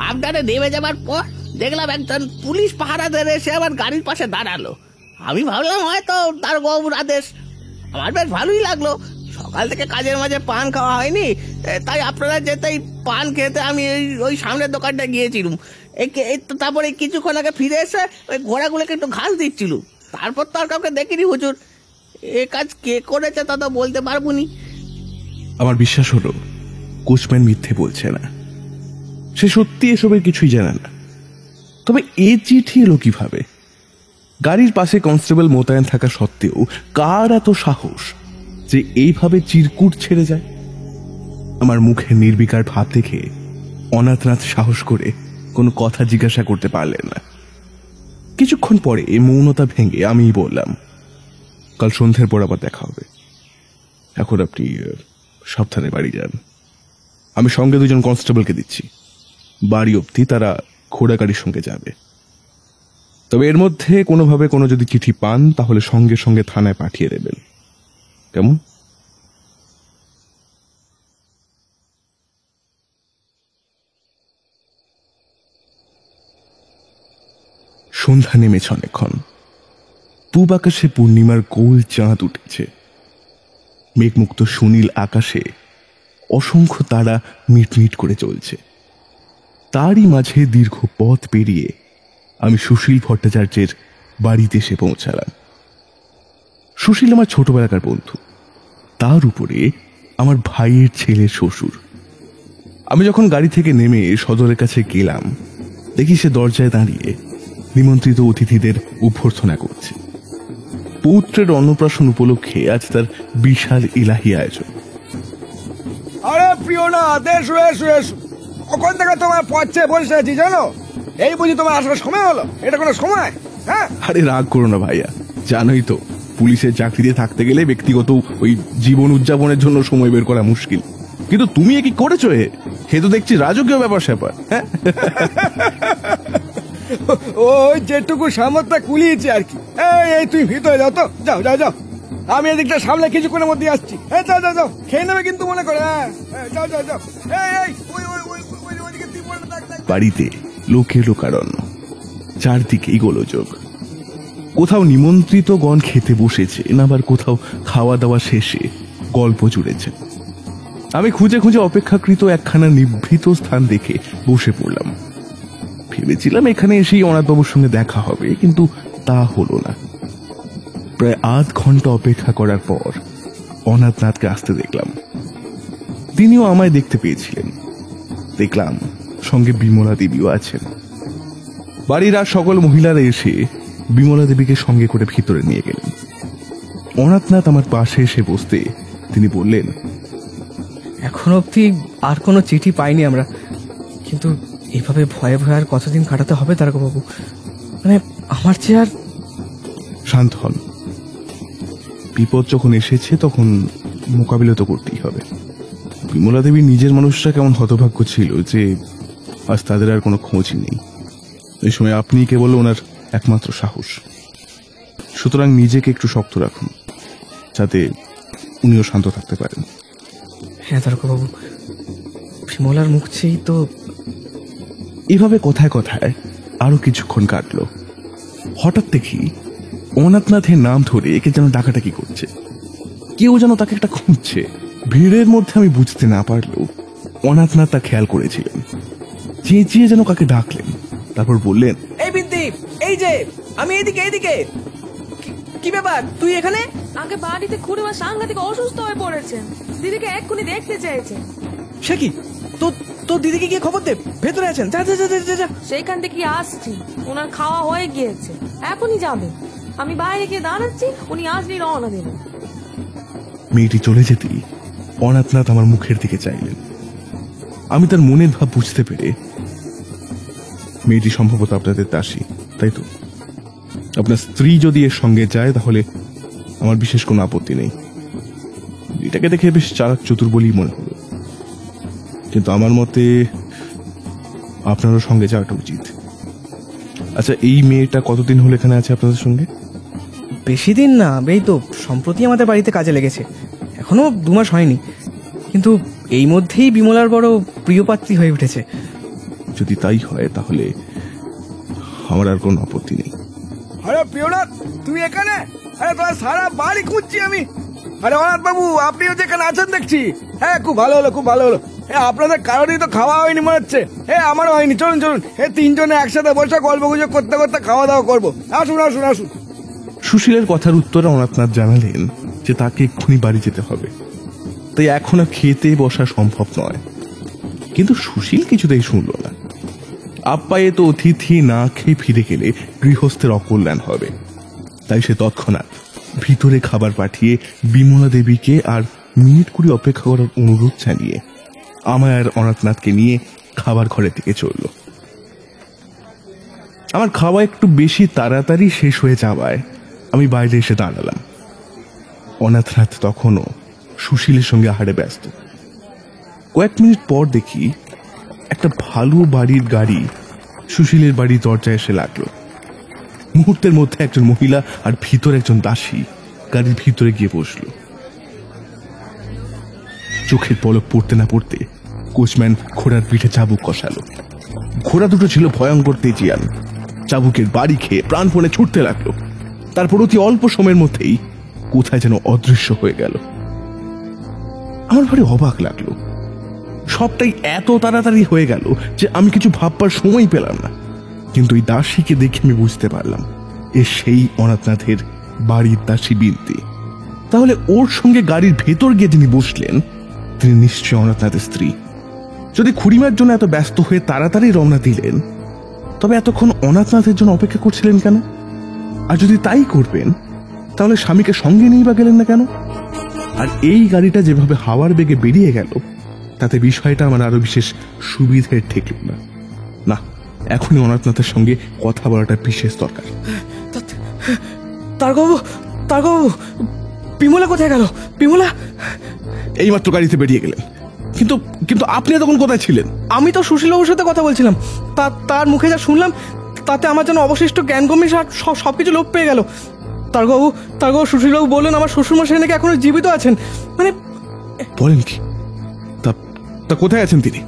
আপনারা নেমে যাবার পর দেখলাম একজন পুলিশ পাহারাদার এসে আমার গাড়ির পাশে দাঁড়ালো। আমি ভাবলাম হয়তো তার বাবুর আদেশ। আমার বেশ ভালোই লাগলো। সকাল থেকে কাজের মাঝে পান খাওয়া হয়নি, তাই আপনারা যেতেই পান খেতে আমি ওই সামনের দোকানটা গিয়েছিলাম। তারপরে কিছুক্ষণ আগে ফিরে এসে ওই ঘোড়াগুলোকে একটু ঘাস দিচ্ছিল। তারপর তো আর কাউকে দেখিনি হুজুর। এ কাজ কে করেছে তা তো বলতে পারবো নি। আমার বিশ্বাস হলো কোচম্যান মিথ্যে বলছে না, সে সত্যি এসবের কিছুই জানে না। তবে এ চিঠি এলো কিভাবে? গাড়ির পাশে কনস্টেবল মোতায়েন থাকা সত্ত্বেও কার এত সাহস যে এইভাবে চিরকুট ছেড়ে যায়? আমার মুখে নির্বিকার ভাব দেখে অনাথনাথ সাহস করে কোনো কথা জিজ্ঞাসা করতে পারলেন না। কিছুক্ষণ পরে মৌনতা ভেঙে আমি বললাম, কাল সন্ধ্যের পর আবার দেখা হবে। এখন আপনি সাবধানে বাড়ি যান। আমি সঙ্গে দুজন কনস্টেবলকে দিচ্ছি, বাড়ি অবধি তারা ঘোড়া গাড়ির সঙ্গে যাবে। তবে এর মধ্যে কোনোভাবে কোনো যদি চিঠি পান তাহলে সঙ্গে সঙ্গে থানায় পাঠিয়ে দেবেন, কেমন? সন্ধ্যা নেমেছে অনেকক্ষণ। পূব আকাশে পূর্ণিমার গোল চাঁদ উঠেছে। মেঘমুক্ত সুনীল আকাশে অসংখ্য তারা মিটমিট করে চলছে। তারই মাঝে দীর্ঘ পথ পেরিয়ে আমি সুশীল ভট্টাচার্যের বাড়িতে এসে পৌঁছালাম। সুশীল আমার ছোটবেলাকার বন্ধু, তার উপরে আমার ভাইয়ের ছেলের শ্বশুর। আমি যখন গাড়ি থেকে নেমে সদরের কাছে গেলাম দেখি সে দরজায় দাঁড়িয়ে নিমন্ত্রিত অতিথিদের অভ্যর্থনা করছে। পৌত্রের অন্নপ্রাশন উপলক্ষে আজ তার বিশাল ইলাহি আয়োজন। আরে প্রিয় না, এসো এসো এসো। কখন থেকে তোমার পথে বসে আছি জানো? এই বুঝি তোমার আসার সময় হলো? এটা কোনো সময়? হ্যাঁ, আরে রাগ করো না ভাইয়া, জানোই তো পুলিশের চাকরিতে থাকতে গেলে ব্যক্তিগত ওই জীবন উদযাপনের জন্য সময় বের করা মুশকিল। কিন্তু তুমি কি করেছো? হে তো দেখছি রাজকীয় ব্যাপার স্যাপার। হ্যাঁ, ওই যেটুকু সামর্থ্য কুলিয়েছি আর কি। এই তুমি ভিতরে যাও তো, যাও যাও যাও। আমি এদিকটা সামনে কিছুক্ষণের মধ্যে আসছি। হ্যাঁ, যাও যাও যাও, খেয়ে নেবে কিন্তু মনে করে। হ্যাঁ, যাও যাও যাও। বাড়িতে লোকে লোকারণ্য, চারদিকেই গোলযোগ। কোথাও নিমন্ত্রিত গণ খেতে বসেছে, আবার কোথাও খাওয়া দাওয়া শেষে গল্প জুড়েছে। আমি খুঁজে খুঁজে অপেক্ষাকৃত একখানা নিভৃত স্থান দেখে বসে পড়লাম। ভেবেছিলাম এখানে এসেই অনাথবাবুর সঙ্গে দেখা হবে, কিন্তু তা হলো না। প্রায় আধ ঘন্টা অপেক্ষা করার পর অনাথনাথকে আসতে দেখলাম। তিনিও আমায় দেখতে পেয়েছিলেন। দেখলাম সঙ্গে বিমলা দেবীও আছেন। বাড়ির আর সকল মহিলারা এসে বিমলা দেবীকে সঙ্গে করে ভিতরে নিয়ে গেলেন। অনাথনাথ আমার পাশে এসে বসতে তিনি বললেন, এখন অবধি আর কোনো চিঠি পাইনি আমরা, কিন্তু এভাবে ভয়ে ভয়ে আর কতদিন কাটাতে হবে তারকবাবু? মানে আমার চেয়ে আর। শান্ত হন। বিপদ যখন এসেছে তখন মোকাবিলা তো করতেই হবে। বিমলা দেবী নিজের মানুষটা কেমন হতভাগ্য ছিল যে আজ তাদের আর কোনো খোঁজই নেই। এই সময় আপনি কেবল ওনার একমাত্র সাহস। সুতরাং নিজেকে একটু শক্ত রাখুন, যাতে উনিও শান্ত থাকতে পারেন। হ্যাঁ তারকবাবু, বিমলার মুখ চেয়েই তো। এভাবে কথায় কথায় আরো কিছুক্ষণ কাটলো। হঠাৎ দেখি অনাথনাথের নাম ধরে একে যেন ডাকাডাকি করছে, কেউ যেন তাকে একটা খুঁজছে। ভিড়ের মধ্যে আমি বুঝতে না পারলেও অনাথনাথ তা খেয়াল করেছিলেন। চেঁচিয়ে যেন কাকে ডাকলেন, তারপর বললেন, এই বিদ্যি, এই যে আমি এইদিকে এইদিকে। কি ব্যাপার, তুই এখানে? আগে বাড়িতে খুড়িমা সাংঘাতিক অসুস্থ হয়ে পড়েছেন, দিদিকে এক্ষুনি দেখতে চাইছে। সে কি? তোর দিদিকে গিয়ে খবর দে, ভেতরে আছেন। যা যা যা যা যা। সেইখান থেকে আসছি, ওনার খাওয়া হয়ে গিয়েছে, এখনই যাবে। আমি বাইরে গিয়ে দাঁড়াচ্ছি, উনি আসলেই রওনা দেবেন। মেয়েটি চলে যেতেই অনাথনাথ আমার মুখের দিকে চাইলেন। আমি তার মনের ভাব বুঝতে পেরে, মেয়েটি সম্ভবত আপনাদের দাসী, তাই তো? আপনার স্ত্রী যদি এর সঙ্গে যায় তাহলে আমার বিশেষ কোনো আপত্তি নেই। এটাকে দেখে বেশ চালাক চতুর বলেই মনে হলো, কিন্তু আমার মতে আপনারও সঙ্গে যাওয়াটা উচিত। আচ্ছা, এই মেয়েটা কতদিন হলো এখানে আছে আপনাদের সঙ্গে? বেশি দিন না, এই তো সম্প্রতি আমাদের বাড়িতে কাজে লেগেছে, এখনো 2 মাস হয়নি। কিন্তু এই মধ্যেই বিমলার বড় প্রিয় পাত্রী হয়ে উঠেছে। যদি তাই হয় তাহলে আমার আর কোনো আপত্তি নেই। আরে প্রিয়নাথ, তুমি এখানে? আরে তোমার সারা বাড়ি খুঁজছি আমি। আরে অনাথ বাবু, আপনিও যেখানে আছেন দেখছি। হ্যাঁ, খুব ভালো হলো, খুব ভালো হলো। আপনাদের কারোরই তো খাওয়া হয়নি মনে হচ্ছে। আমারও হয়নি। চলুন চলুন, 3 জনে একসাথে বসে গল্প গুজব করতে করতে খাওয়া দাওয়া করবো। আসুন আসুন আসুন। সুশীলের কথার উত্তরে অনাথনাথ জানালেন যে তাকে এক্ষুনি বাড়ি যেতে হবে, তাই এখন আর খেতে বসা সম্ভব নয়। কিন্তু সুশীল কিছুতেই শুনল না। আপ্যায়িত অতিথি না খেয়ে ফিরে গেলে গৃহস্থের অকল্যাণ হবে, তাই সে তৎক্ষণাৎ ভিতরে খাবার পাঠিয়ে বিমলা দেবীকে আর মিনিট 20 অপেক্ষা করার অনুরোধ জানিয়ে আমায় আর অনাথনাথকে নিয়ে খাবার ঘরের দিকে চলল। আমার খাওয়া একটু বেশি তাড়াতাড়ি শেষ হয়ে যাওয়ায় আমি বাইরে এসে দাঁড়ালাম। অনাথনাথ তখনও সুশীলের সঙ্গে আহারে ব্যস্ত। কয়েক মিনিট পর দেখি একটা ভালো বাড়ির গাড়ি সুশীলের বাড়ির দরজায় এসে লাগলো। মুহূর্তের মধ্যে একজন মহিলা আর ভিতরে একজন দাসী গাড়ির ভিতরে গিয়ে বসলো। চোখের পলক পড়তে না পড়তে কোচম্যান ঘোড়ার পিঠে চাবুক কষালো। ঘোড়া দুটো ছিল ভয়ঙ্কর তেজিয়ান, চাবুকের বাড়ি খেয়ে প্রাণপণে ছুটতে লাগলো। তারপর অতি অল্প সময়ের মধ্যেই কোথায় যেন অদৃশ্য হয়ে গেল। আমার ভারী অবাক লাগলো। সবটাই এত তাড়াতাড়ি হয়ে গেল যে আমি কিছু ভাববার সময় পেলাম না। কিন্তু এই দাসীকে দেখে আমি বুঝতে পারলাম এ সেই অনাথনাথের বাড়ির দাসী বিনতি। তাহলে ওর সঙ্গে গাড়ির ভেতর গিয়ে যিনি বসলেন তিনি নিশ্চয় অনাথনাথের স্ত্রী। যদি খুড়িমার জন্য এত ব্যস্ত হয়ে তাড়াতাড়ি রওনা দিলেন, তবে এতক্ষণ অনাথনাথের জন্য অপেক্ষা করছিলেন কেন? আর যদি তাই করবেন তাহলে স্বামীকে সঙ্গে নিয়ে বা গেলেন না কেন? আর এই গাড়িটা যেভাবে হাওয়ার বেগে বেরিয়ে গেল, তাতে বিষয়টা আমার আরো বিশেষ সুবিধের ঠেকল না। না, এখনই অনাথনাথের সঙ্গে কথা বলাটা বিশেষ দরকার। তারকবাবু, বিমলা কোথায় গেল? বিমলা এইমাত্র গাড়িতে বেরিয়ে গেলেন, কিন্তু কিন্তু আপনি তখন কোথায় ছিলেন? আমি তো সুশীলবাবুর সাথে কথা বলছিলাম। তার মুখে যা শুনলাম তাতে আমার যেন অবশিষ্ট জ্ঞানগম্য সবকিছু লোপ পেয়ে গেল। তারকবাবু, সুশীলবাবু বললেন আমার শ্বশুরমশাই নাকি এখনো জীবিত আছেন। মানে বলেন কি? তা কোথায় আছেন তিনি?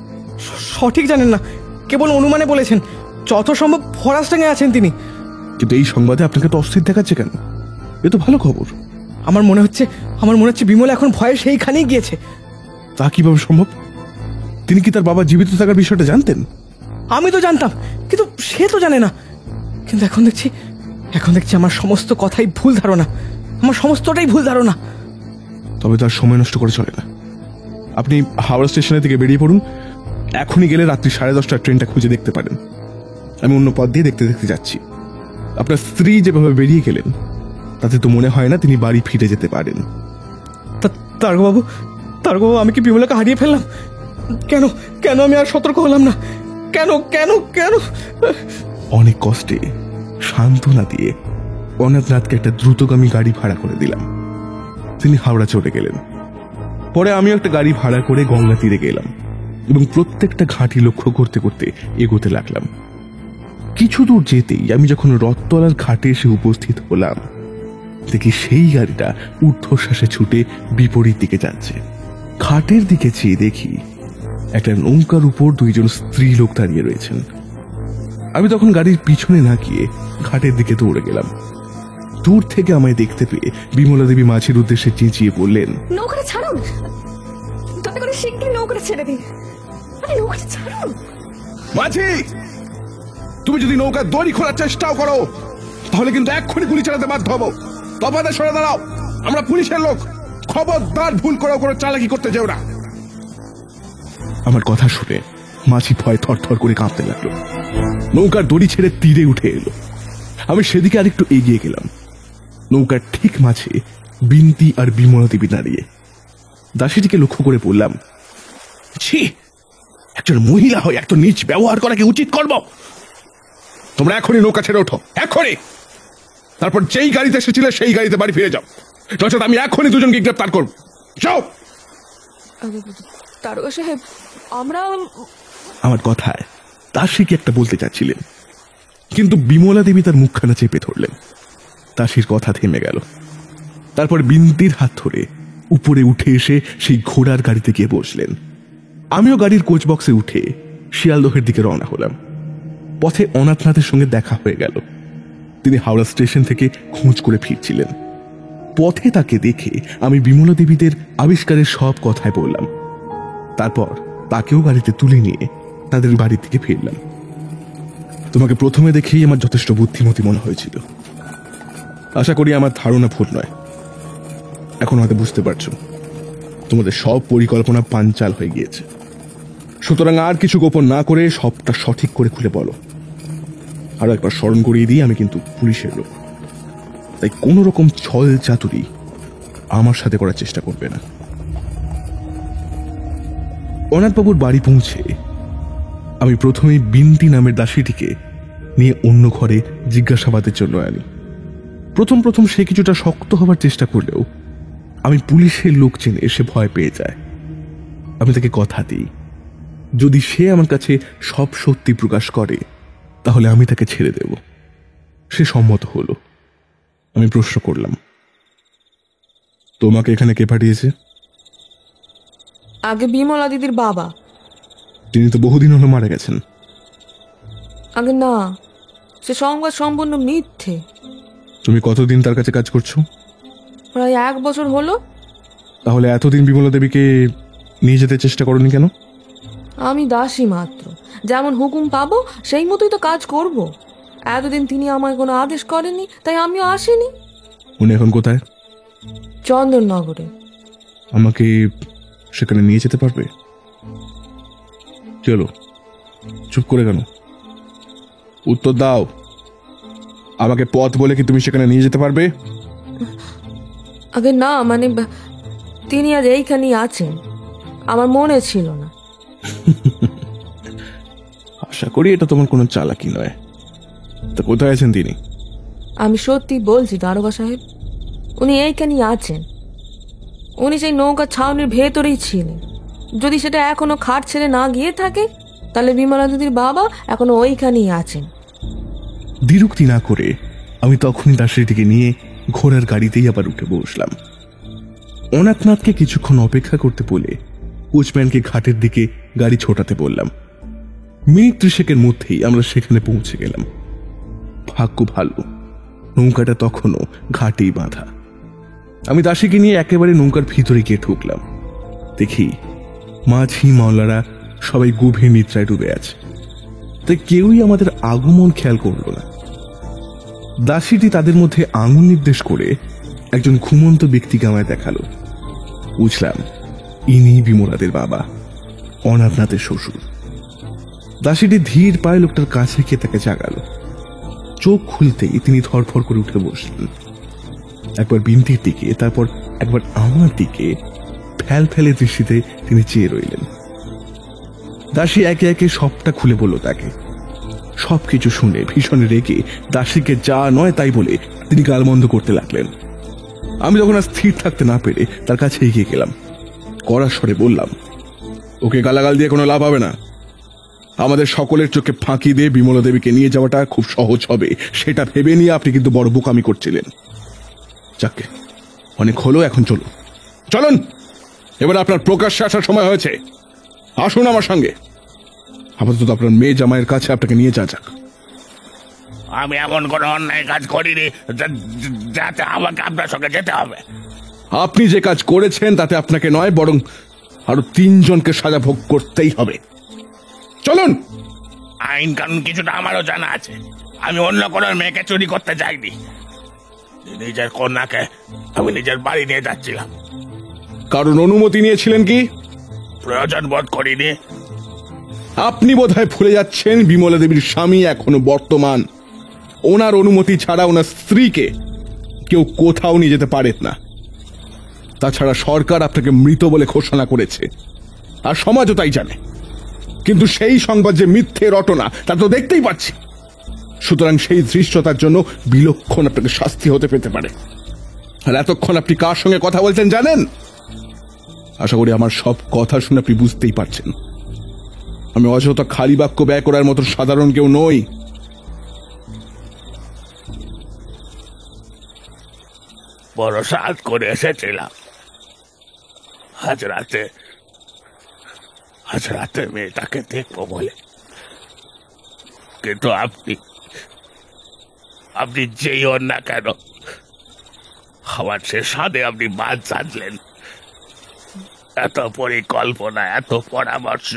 সঠিক জানেন না, কেবল অনুমানে বলেছেন। যত সম্ভব ফরাসডাঙ্গায় আছেন তিনি। কিন্তু এই সংবাদে আপনাকে তো অস্থির দেখাচ্ছে কেন? এ তো ভালো খবর। আমার মনে হচ্ছে বিমলা এখন ভয়ে সেইখানেই গিয়েছে। তা কিভাবে সম্ভব? তিনি কি তার বাবা জীবিত থাকার বিষয়টা জানতেন? আমি তো জানতাম, কিন্তু সে তো জানে না। কিন্তু এখন দেখছি আমার সমস্ত কথাই ভুল ধারণা, আমার সমস্তটাই ভুল ধারণা। তবে তার সময় নষ্ট করে চলে না। আপনি হাওড়া স্টেশনের থেকে বেরিয়ে পড়ুন। এখনই গেলে রাত্রি 10:30টার ট্রেনটা খুঁজে দেখতে পারেন। আমি অন্য পথ দিয়ে দেখতে দেখতে যাচ্ছি। আপনার স্ত্রী যেভাবে বেরিয়ে গেলেন তাতে তো মনে হয় না তিনি বাড়ি ফিরে যেতে পারেন। তারকবাবু, আমি কি বিমলাকে হারিয়ে ফেললাম? কেন কেন আমি আর সতর্ক হলাম না? কেন কেন কেন? অনেক কষ্টে সান্ত্বনা দিয়ে অনাথনাথকে একটা দ্রুতগামী গাড়ি ভাড়া করে দিলাম। তিনি হাওড়া চলে গেলেন। পরে আমিও একটা গাড়ি ভাড়া করে গঙ্গা তীরে গেলাম এবং প্রত্যেকটা ঘাঁটি লক্ষ্য করতে করতে এগোতে লাগলাম। কিছু দূর যেতেই আমি যখন রথতলার ঘাটে এসে উপস্থিত হলাম, দেখি সেই গাড়িটা ঊর্ধ্বশ্বাসে ছুটে বিপরীত দিকে যাচ্ছে। ঘাটের দিকে চেয়ে দেখি একটা নৌকার উপর দুইজন স্ত্রী লোক দাঁড়িয়ে রয়েছেন। আমি তখন গাড়ির পিছনে না গিয়ে ঘাটের দিকে দৌড়ে গেলাম। দূর থেকে আমায় দেখতে পেয়ে বিমলা দেবী মাঝির উদ্দেশ্যে চেঁচিয়ে বললেন, নৌকাটা ছাড়ুন, দয়া করে শিগগির নৌকাটা ছেড়ে দিন। আরে নৌকাটা ছাড়ুন। মাঝি, তুমি যদি নৌকার দড়ি খোলার চেষ্টাও করো তাহলে কিন্তু এক্ষুনি গুলি চালাতে বাধ্য হবো। তফাতে সরে দাঁড়াও, আমরা পুলিশের লোক। খবরদার ভুল করেও কোনো চালাকি করতে যেও না। আমার কথা শুনে মাঝি ভয় থরথর করে কাঁপতে লাগলো। নৌকার দড়ি ছেড়ে তীরে উঠে এলো। আমি সেদিকে আরেকটু এগিয়ে গেলাম। নৌকার ঠিক মাঝে বিন্তি আর বিমলা দেবী দাঁড়িয়ে। দাসীটিকে লক্ষ্য করে বললাম, ছি, একজন মহিলা হয়ে এত নীচ ব্যবহার করা কি উচিত করব? তোমরা এখনই নৌকা ছেড়ে ওঠো, এখনই। তারপর যেই গাড়িতে এসেছিলে সেই গাড়িতে বাড়ি ফিরে যাও, নচেত আমি এখনই দুজনকে গ্রেপ্তার করব। যাও। দারোগা সাহেব, আমরা আমার কথায় দাসী কি একটা বলতে চাচ্ছিলেন, কিন্তু বিমলা দেবী তার মুখখানা চেপে ধরলেন। দাসীর কথা থেমে গেল। তারপর বিন্তির হাত ধরে উপরে উঠে এসে সেই ঘোড়ার গাড়িতে গিয়ে বসলেন। আমিও গাড়ির কোচ বক্সে উঠে শিয়ালদহের দিকে রওনা হলাম। পথে অনাথনাথের সঙ্গে দেখা হয়ে গেল। তিনি হাওড়া স্টেশন থেকে খোঁজ করে ফিরছিলেন। পথে তাকে দেখে আমি বিমলা দেবীদের আবিষ্কারের সব কথাই বললাম। তারপর তাকেও গাড়িতে তুলে নিয়ে তাদের বাড়ির দিকে ফিরলাম। তোমাকে প্রথমে দেখেই আমার যথেষ্ট বুদ্ধিমতী মনে হয়েছিল। আশা করি আমার ধারণা ভুল নয়। এখন হয়তো বুঝতে পারছো তোমাদের সব পরিকল্পনা পাঞ্চাল হয়ে গিয়েছে। সুতরাং আর কিছু গোপন না করে সবটা সঠিক করে খুলে বলো। আরো একবার স্মরণ করিয়ে দিই, আমি কিন্তু পুলিশের লোক, তাই কোন রকম ছল চাতুরি আমার সাথে করার চেষ্টা করবে না। অনাথবাবুর বাড়ি পৌঁছে আমি প্রথমেই বিন্তি নামের দাসীটিকে নিয়ে অন্য ঘরে জিজ্ঞাসাবাদের জন্য আনি। প্রথম সে কিছুটা শক্ত হবার চেষ্টা করলেও আমি পুলিশের লোক জেনে সে ভয় পেয়ে যায়। আমি তাকে কথা দিই, যদি সে আমার কাছে সব সত্যি প্রকাশ করে তাহলে আমি তাকে ছেড়ে দেব। সে সম্মত হলো। আমি প্রশ্ন করলাম, তোমাকে এখানে কে পাঠিয়েছে? আগে বিমলা দিদির বাবা। তিনি তো বহুদিন হলো মারা গেছেন। আগে না, সে সংবাদ সম্পূর্ণ মিথ্যে। তুমি কতদিন তার কাছে কাজ করছো? প্রায় 1 বছর হলো। তাহলে এতদিন বিমলা দেবীকে নিয়ে যেতে চেষ্টা করনি কেন? আমি দাসী মাত্র, যেমন হুকুম পাবো সেই মতোই তো কাজ করব। এতদিন তিনি আমায় কোনো আদেশ করেননি, তাই আমিও আসিনি। উনি এখন কোথায়? চন্দননগরে। আমাকে সেখানে নিয়ে যেতে পারবে? চলো, চুপ করে কেন? উত্তর দাও। আমাকে পথ বলে কি তুমি সেখানে নিয়ে যেতে পারবে? আগে না, মানে তিনি আজ এইখানেই আছেন, আমার মনে ছিল না। আশা করি এটা তোমার কোনো চালাকি নয়। তা কোথায় আছেন তিনি? আমি সত্যি বলছি দারোগা সাহেব, উনি এইখানেই আছেন। উনি সেই নৌকা ছাউনির ভেতরেই ছিলেন। যদি সেটা এখনো খাট ছেড়ে না গিয়ে থাকে তাহলে বিমলা দিদির বাবা এখনো ওইখানেই আছেন। দ্বিরুক্তি না করে আমি তখনই দাসীটিকে নিয়ে ঘোড়ার গাড়িতেই আবার উঠে বসলাম। অনাথনাথকে কিছুক্ষণ অপেক্ষা করতে বলে কোচম্যানকে ঘাটের দিকে গাড়ি ছোটাতে বললাম। মিনিট 30 মধ্যেই আমরা সেখানে পৌঁছে গেলাম। ভাগ্য ভালো, নৌকাটা তখনও ঘাটেই বাঁধা। আমি দাসীকে নিয়ে একেবারে নৌকার ভিতরে গিয়ে ঢুকলাম। দেখি মাঝি মাওলারা সবাই গভীর নিদ্রায় ডুবে আছে, তাই কেউই আমাদের আগমন খেয়াল করল না। দাসীটি তাদের মধ্যে আঙুল নির্দেশ করে একজন ঘুমন্ত ব্যক্তিকে আমায় দেখালো। বুঝলাম ইনি বিমলাদের বাবা, অনাথনাথের শ্বশুর। দাসীটি ধীর পায়ে লোকটার কাছে গিয়ে তাকে জাগালো। চোখ খুলতেই তিনি ধরফর করে উঠে বসলেন। একবার বিন্তির দিকে, তারপর একবার আমার দিকে ফ্যাল ফেলে দৃষ্টিতে তিনি চেয়ে রইলেন। দাসী একে একে সবটা খুলে বলল তাকে। সবকিছু শুনে ভীষণ রেগে দাসীকে যা নয় তাই বলে তিনি গালমন্দ করতে লাগলেন। আমি তখন আর স্থির থাকতে না পেরে তার কাছে এগিয়ে গেলাম। কড়া স্বরে বললাম, ওকে গালাগাল দিয়ে কোনো লাভ হবে না। আমাদের সকলের চোখে ফাঁকি দিয়ে বিমলা দেবীকে নিয়ে যাওয়াটা খুব সহজ হবে, সেটা ভেবে নিয়ে আপনি কিন্তু বড় বোকামি করছিলেন। যাকে অনেক হলো, এখন চলুন চলুন, এবার আপনার প্রকাশ্যে আসার সময় হয়েছে। আসুন আমার সঙ্গে। আপাতত আপনার মেয়ে জামাইয়ের কাছে আপনাকে নিয়ে যাক। আমি এমন কোনো অন্যায় কাজ করিনি যাতে আমাকে আপনার সঙ্গে যেতে হবে। আপনি যে কাজ করেছেন তাতে আপনাকে নয়, বরং আরো 3 জনকে সাজা ভোগ করতেই হবে। চলুন। আইন কানুন কিছুটা আমারও জানা আছে। আমি অন্য কোনো মেয়েকে চুরি করতে যাইনি। নিজের কন্যাকে আমি নিজের বাড়ি নিয়ে যাচ্ছিলাম। কারণ অনুমতি নিয়েছিলেন কি? প্রয়োজন বোধ করিনি। আপনি বোধহয় ভুলে যাচ্ছেন বিমলা দেবীর স্বামী এখনো বর্তমান। ওনার অনুমতি ছাড়া ওনার স্ত্রীকে কেউ কোথাও নিয়ে যেতে পারে না। তাছাড়া সরকার আপনাকে মৃত বলে ঘোষণা করেছে, আর সমাজও তাই জানে। কিন্তু সেই সংবাদ যে মিথ্যে রটনা তা তো দেখতেই পাচ্ছি। সুতরাং সেই ধৃষ্টতার জন্য বিলক্ষণ আপনাকে শাস্তি হতে পেতে পারে। আর এতক্ষণ আপনি কার সঙ্গে কথা বলছেন জানেন? আশা করি আমার সব কথা শুনে আপনি বুঝতেই পারছেন আমি অযথা খালি বাক্য ব্যয় করার মতো সাধারণ কেউ নই। বড় সাজ করে এসেছিলাম। আজ রাতে মেয়েটাকে দেখবো বলে, কিন্তু আপনি যেই হন না কেন, আমার সে সাদে আপনি বাদ সাধলেন। এত পরিকল্পনা, এত পরামর্শ,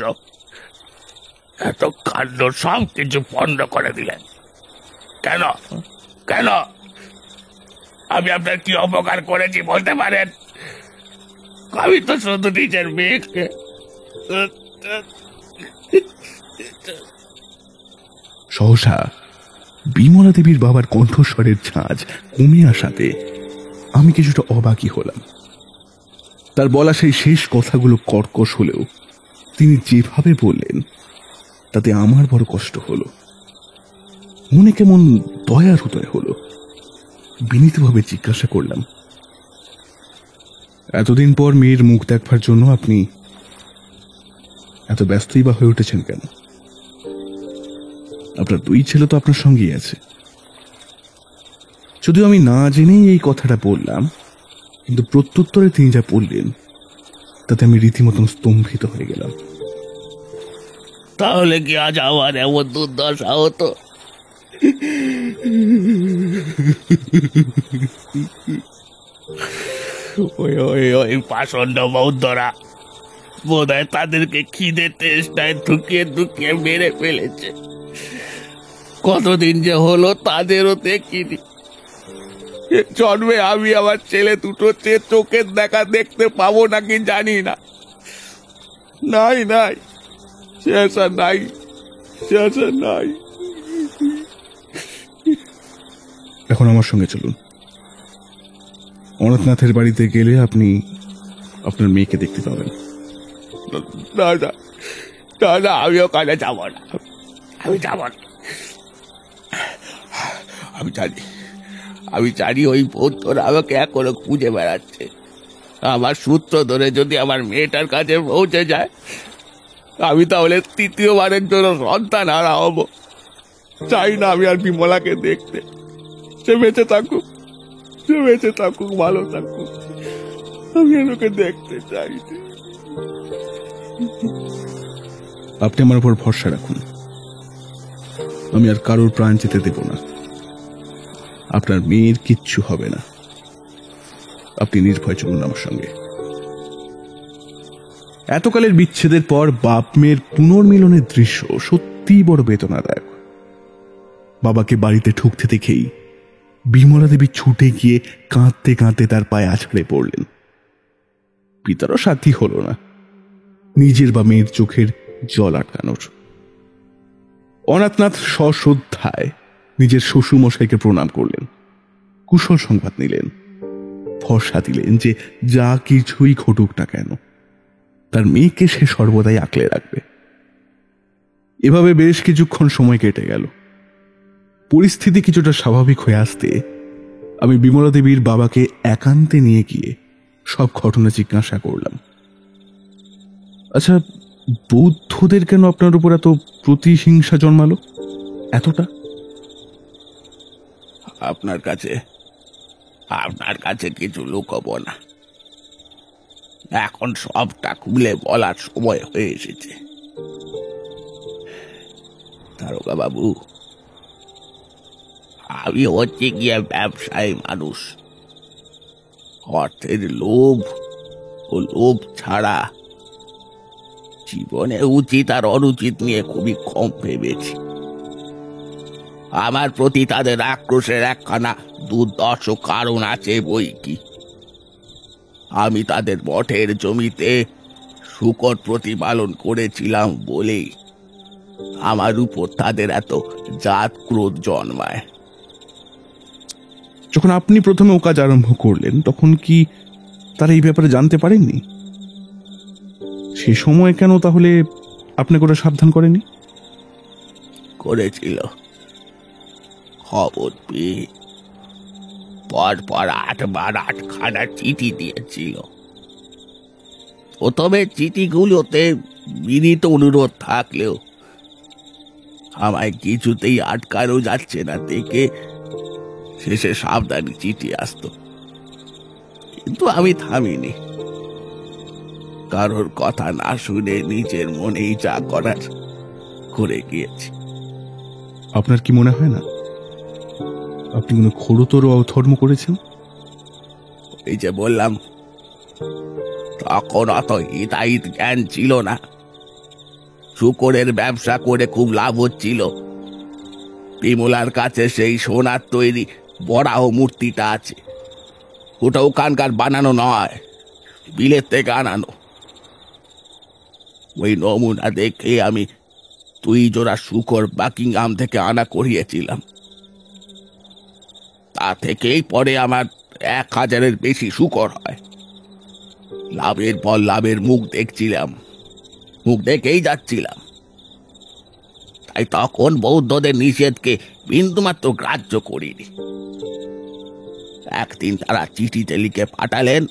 এত কাণ্ড সব কিছু পণ্ড করে দিলেন কেন? কেন? আমি আপনার কি অপকার করেছি বলতে পারেন? আমি তো শুধু নিজের মেয়েকে। সহসা বিমলা দেবীর বাবার কণ্ঠস্বরের ঝাঁজ কমে আসাতে আমি কিছুটা অবাকই হলাম। তার বলা সেই শেষ কথাগুলো কর্কশ হলেও তিনি যেভাবে বললেন তাতে আমার বড় কষ্ট হলো। মনে কেমন দয়ার হৃদয় হলো। বিনীতভাবে জিজ্ঞাসা করলাম, এতদিন পর মেয়ের মুখ দেখবার জন্য আপনি এত ব্যস্তই বা হয়ে উঠেছেন কেন? আপনার 2 ছেলে তো আপনার সঙ্গেই আছে। যদিও আমি না জেনেই এই কথাটা বললাম, কিন্তু প্রত্যুত্তরে তিনি যা বললেন তাতে আমি রীতিমতন স্তম্ভিত হয়ে গেলাম। তাহলে কি আজ আমার এমন দুর্দশা হতো? ওই পাষণ্ড বৌদ্ধরা বোধহয় তাদেরকে খিদে তেষ্টায় ঢুকিয়ে মেরে ফেলেছে। কতদিন যে হলো তাদেরও দেখিনি। জন্মে আমি আমার ছেলে দুটো চোখের দেখা দেখতে পাবো নাকি জানি না। নাই শেষা নাই। এখন আমার সঙ্গে চলুন। অনাথনাথের বাড়িতে গেলে আপনি আপনার মেয়েকে দেখতে পাবেন। না, আমি ওখানে যাব না। আমি যাব না। আমি জানি ওই বৌদ্ধরা আমাকে এখনো খুঁজে বেড়াচ্ছে। আমার সূত্র ধরে যদি আমার মেয়েটার কাছে পৌঁছে যায়, আমি তাহলে 3য়বারের জন্য সন্তান হারা হব। চাই না আমি আর বিমলাকে দেখতে। সে বেঁচে থাকুক, ভালো থাকুক। আমি আর ওকে দেখতে চাই। আপনি আমার উপর ভরসা রাখুন। আমি আর কারোর প্রাণ যেতে দেব না। আপনার মেয়ের কিচ্ছু হবে না। আপনি নির্ভয় চলুন আমার সঙ্গে। এতকালের বিচ্ছেদের পর বাপ মেয়ের পুনর্মিলনের দৃশ্য সত্যিই বড় বেদনাদায়ক। বাবাকে বাড়িতে ঢুকতে দেখেই বিমলা দেবী ছুটে গিয়ে কাঁদতে কাঁদতে তার পায়ে আছড়ে পড়লেন। পিতারও সাথী হলো না নিজের বা মেয়ের চোখের জল আটকানোর। অনাথনাথ সশ্রদ্ধায় নিজের শ্বশুরমশাইকে প্রণাম করলেন, কুশল সংবাদ নিলেন, ভরসা দিলেন যে যা কিছুই ঘটুক না কেন তার মেয়েকে সে সর্বদাই আঁকলে রাখবে। এভাবে বেশ কিছুক্ষণ সময় কেটে গেল। পরিস্থিতি কিছুটা স্বাভাবিক হয়ে আসতে আমি বিমলা দেবীর বাবাকে একান্তে নিয়ে গিয়ে সব ঘটনা জিজ্ঞাসা করলাম। আচ্ছা, বৌদ্ধদের কেন আপনার উপর এত প্রতিহিংসা জন্মালো এতটা? আপনার কাছে কিছু লুকাবো না, এখন সবটা খুলে বলার সময় হয়ে এসেছে। দারোগা বাবু, আমি হচ্ছে গিয়ে ব্যবসায়ী মানুষ। অর্থের লোভ ও লোভ ছাড়া জীবনে উচিত আর অনুচিত নিয়ে খুবই কম ভেবেছি। আমার প্রতি তাদের আক্রোশের একখানা দুর্দর্শ কারণ আছে বই কি। আমি তাদের মঠের জমিতে শূকর প্রতিপালন করেছিলাম বলেই আমার উপর তাদের এত জাত ক্রোধ জন্মায়। যখন আপনি প্রথমে ও কাজ আরম্ভ করলেন তখন কি তারা এই ব্যাপারে জানতে পারেননি? সে সময় কেন তাহলে আপনাকে ওরা সাবধান করেনি? করেছিল, খবর পেয়ে পরপর 8বার 8খানা চিঠি দিয়েছিল। প্রথমে চিঠিগুলোতে বিনীত অনুরোধ থাকলেও আমায় কিছুতেই আটকানো যাচ্ছে না দেখে শেষে সাবধানী চিঠি আসতো। কিন্তু আমি থামিনি, কারোর কথা না শুনে নিজের মনেই যা করার করে গিয়েছি। আপনার কি মনে হয় না আপনি কোনো ঘোরতর অধর্ম করেছেন? এই যে বললাম, তখন অত হিতাহিত জ্ঞান ছিল না। শূকরের ব্যবসা করে খুব লাভ হচ্ছিল। বিমলার কাছে সেই সোনার তৈরি বরাহ মূর্তিটা আছে, ওটা ওখানকার বানানো নয়, বিলেত থেকে আনানো। ওই নমুনা দেখে আমি 2 জোড়া শূকর বাকিংহাম থেকে আনা করিয়েছিলাম। তা থেকেই পরে আমার 1000-এর বেশি শূকর হয়। লাভের পর লাভের মুখ দেখেই যাচ্ছিলাম। তাই তখন বৌদ্ধদের নিষেধকে বিন্দুমাত্র গ্রাহ্য করিনি। একদিন তারা চিঠিতে লিখে পাঠালেন,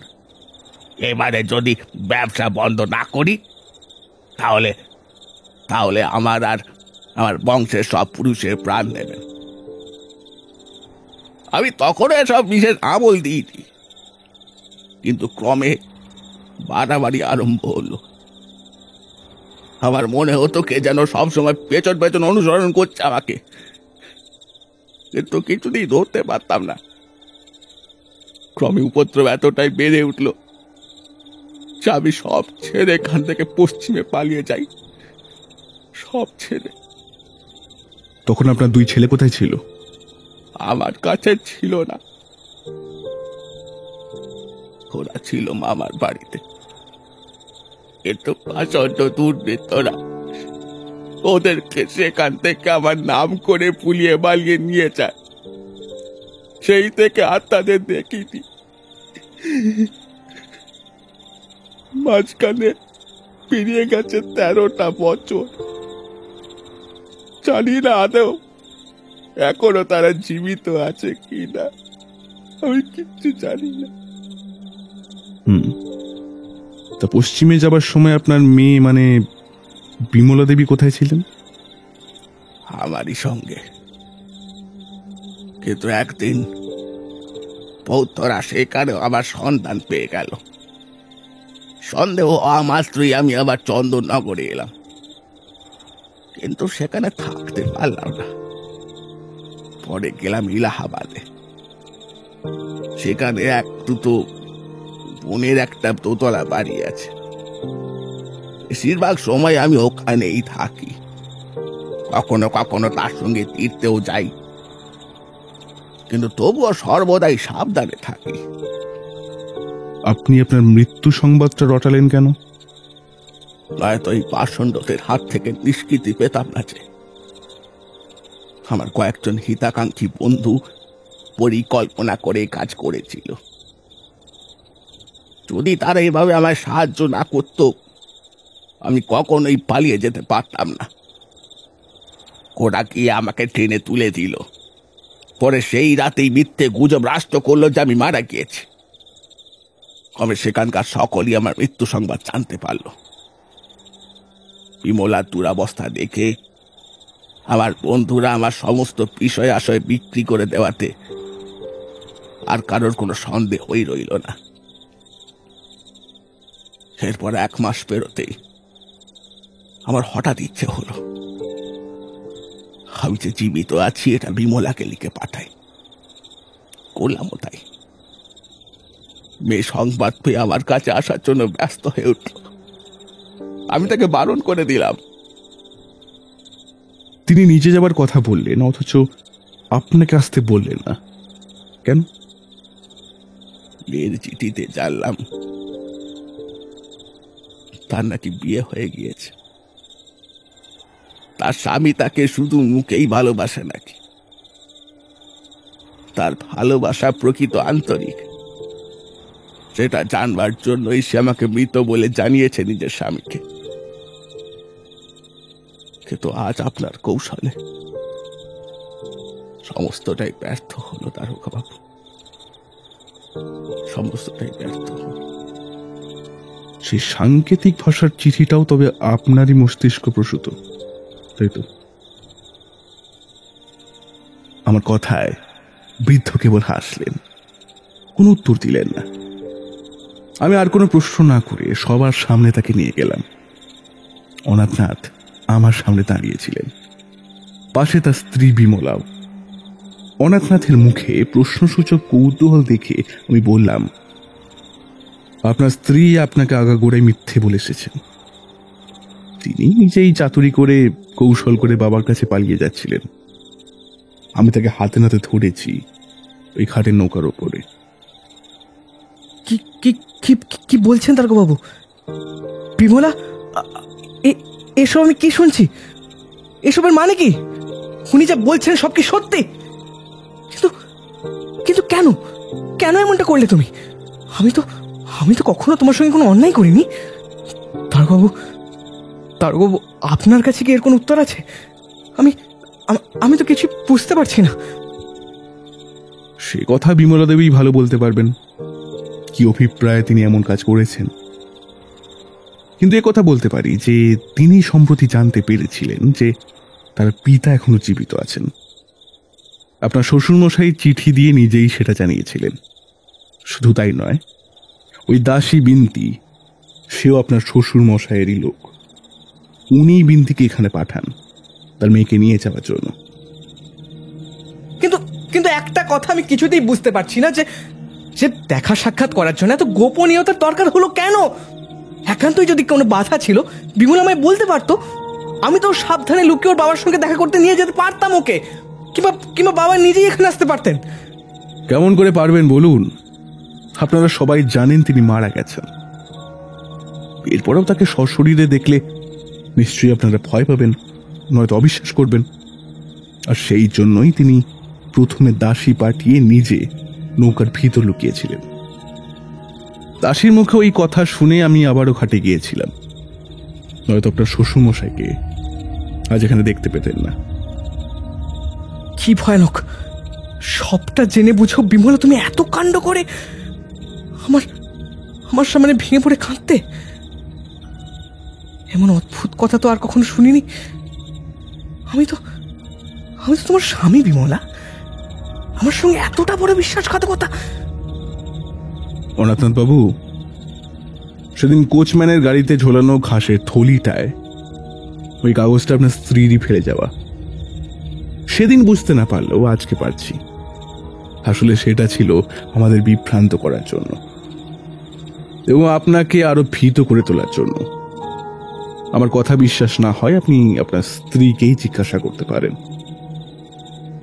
এবারে যদি ব্যবসা বন্ধ না করি তাহলে আমার আর আমার বংশের সব পুরুষের প্রাণ নেবেন। আমি তখনও এসব বিশেষ আমল দিইনি, কিন্তু ক্রমে বাড়াবাড়ি আরম্ভ হলো। আমার মনে হতো কে যেন সবসময় পেছন পেছন অনুসরণ করছে আমাকে, কিন্তু কিছুতেই ধরতে পারতাম না। ক্রমে উপদ্রব এতটাই বেড়ে উঠল যে আমি সব ছেড়ে এখান থেকে পশ্চিমে পালিয়ে যাই, সব ছেড়ে। তখন আপনার 2 ছেলে কোথায় ছিল? আমার কাছে ছিল না, ওরা ছিল মামার বাড়িতে। কিন্তু প্রচন্ড দুর্বৃত্তরা ওদেরকে সেখান থেকে আমার নাম করে পুলিয়ে বালিয়ে নিয়ে যায়। সেই থেকে আর তাদের দেখিনি। মাঝখানে পেরিয়ে গেছে 13টা বছর। জানি না আদৌ এখনো তারা জীবিত আছে কিনা, আমি কিচ্ছু জানি না। তা পশ্চিমে যাবার সময় আপনার মেয়ে মানে বিমলা দেবী কোথায় ছিলেন? আমারই সঙ্গে। কিন্তু একদিন বৌদ্ধরা সেখানেও আমার সন্তান পেয়ে গেল। সন্দেহ মাত্রই আমি আবার চন্দননগরে এলাম, কিন্তু সেখানে থাকতে পারলাম না। পরে গেলাম ইলাহাবাদে। সেখানে 1-2 বোনের একটা দোতলা বাড়ি আছে। বেশিরভাগ সময় আমি ওখানেই থাকি, কখনো কখনো তার সঙ্গে তীর্থেও যাই, কিন্তু তবুও সর্বদাই সাবধানে থাকি। আপনি আপনার মৃত্যু সংবাদটা রটালেন কেন? নয়তো এই পাষণ্ডদের হাত থেকে নিষ্কৃতি পেতাম না যে। আমার কয়েকজন হিতাকাঙ্ক্ষী বন্ধু পরিকল্পনা করে কাজ করেছিল। যদি তারা এভাবে আমায় সাহায্য না করত, আমি কখনোই পালিয়ে যেতে পারতাম না। ওরা গিয়ে আমাকে ট্রেনে তুলে দিল, পরে সেই রাতেই মিথ্যে গুজব রাষ্ট্র করলো যে আমি মারা গিয়েছি। আমি সেখানকার সকলেই আমার মৃত্যু সংবাদ জানতে পারল। বিমলার দুরাবস্থা দেখে আমার বন্ধুরা আমার সমস্ত বিষয় আশয় বিক্রি করে দেওয়াতে আর কারোর কোনো সন্দেহই রইল না। এরপর 1 মাস পেরোতেই আমার হঠাৎ ইচ্ছে হলো আমি যে জীবিত আছি এটা বিমলাকে লিখে পাঠাই। করলামও তাই। মেয়ে সংবাদ পেয়ে আমার কাছে আসার জন্য ব্যস্ত হয়ে উঠল। আমি তাকে বারণ করে দিলাম। তিনি নিচে যাবার কথা বললেন, অথচ আপনাকে আসতে বললেন না কেন? মেয়ের চিঠিতে জানলাম তার নাকি বিয়ে হয়ে গিয়েছে। তার স্বামী তাকে শুধু মুখেই ভালোবাসে নাকি, তার ভালোবাসা প্রকৃত আন্তরিক, সেটা জানবার জন্যই সে আমাকে মৃত বলে জানিয়েছে নিজের স্বামীকে। কিন্তু আজ আপনার কৌশলে সমস্তটাই ব্যর্থ হলো দারোগা বাবু, সমস্তটাই ব্যর্থ হলো। সেই সাংকেতিক ভাষার চিঠিটাও তবে আপনারই মস্তিষ্ক প্রসূত, তাই তো? আমার কথায় বৃদ্ধ কেবল হাসলেন, কোনো উত্তর দিলেন না। আমি আর কোনো প্রশ্ন না করে সবার সামনে তাকে নিয়ে গেলাম। অনাথনাথ আমার সামনে দাঁড়িয়েছিলেন, পাশে তার স্ত্রী বিমলাও। অনাথনাথের মুখে প্রশ্নসূচক কৌতূহল দেখে আমি বললাম, আপনার স্ত্রী আপনাকে আগাগোড়ায় মিথ্যে বলে এসেছেন। তিনি নিজেই চাতুরি করে কৌশল করে বাবার কাছে পালিয়ে যাচ্ছিলেন। আমি তাকে হাতে নাতে ধরেছি ওই খাটের নৌকার ওপরে। কি কি কি কি বলছেন দারোগাবাবু? বিমলা, এসব আমি কি শুনছি? এসবের মানে কি? উনি যা বলছেন সব কি সত্যি? কিন্তু কিন্তু কেন কেন এমনটা করলে তুমি? আমি তো কখনো তোমার সঙ্গে কোনো অন্যায় করিনি। দারোগাবাবু, আপনার কাছে কি এর কোনো উত্তর আছে? আমি তো কিছু বুঝতে পারছি না। সে কথা বিমলা দেবী ভালো বলতে পারবেন, কি অভিপ্রায়ে তিনি এমন কাজ করেছেন। কিন্তু এ কথা বলতে পারি যে তিনি সম্প্রতি জানতে পেরেছিলেন যে তার পিতা এখনো জীবিত আছেন। আপনার শ্বশুরমশাই চিঠি দিয়ে নিজেই সেটা জানিয়েছিলেন। শুধু তাই নয়, ওই দাসী বিন্তি, সেও আপনার শ্বশুরমশাইয়েরই লোক। উনি বিন্তিকে এখানে পাঠান তার মেয়েকে নিয়ে যাওয়ার জন্য। কিন্তু কিন্তু একটা কথা আমি কিছুতেই বুঝতে পারছি না, যে দেখা সাক্ষাৎ করার জন্য এত গোপনীয়তার দরকার হলো কেন? একান্তই যদি কোনো বাধা ছিল বিমলা আমায় বলতে পারতো, আমি তো সাবধানে লুকিয়ে ওর বাবার সঙ্গে দেখা করতে নিয়ে যেতে পারতাম ওকে, কিংবা বাবা নিজেই এখানে আসতে পারতেন। কেমন করে পারবেন বলুন? আপনারা সবাই জানেন তিনি মারা গেছেন। এরপরেও তাকে সশরীরে দেখলে নিশ্চয়ই আপনারা ভয় পাবেন, নয়তো অবিশ্বাস করবেন। আর সেই জন্যই তিনি প্রথমে দাসী পাঠিয়ে নিজে নৌকার ভিতর লুকিয়েছিলেন। দাসীর মুখে ওই কথা শুনে আমি আবারও ঘাটে গিয়েছিলাম, নয়তো আপনার শ্বশুরমশাইকে আজ এখানে দেখতে পেতেন না। কি ভয়ানক! সবটা জেনে বুঝো বিমলা তুমি এত কাণ্ড করে আমার সামনে ভেঙে পড়ে কাঁদতে? এমন অদ্ভুত কথা তো আর কখনো শুনিনি। আমি তো তোমার স্বামী বিমলা, আমার সঙ্গে এতটা বড় বিশ্বাসঘাতকতা! অনাথনাথ বাবু, সেদিন কোচম্যানের গাড়িতে ঝোলানো ঘাসের থলিটায় ওই কাগজটা আপনার স্ত্রীরই ফেলে যাওয়া, সেদিন বুঝতে না পারলেও আজকে পারছি। আসলে সেটা ছিল আমাদের বিভ্রান্ত করার জন্য এবং আপনাকে আরো ভীত করে তোলার জন্য। আমার কথা বিশ্বাস না হয় আপনি আপনার স্ত্রীকেই জিজ্ঞাসা করতে পারেন।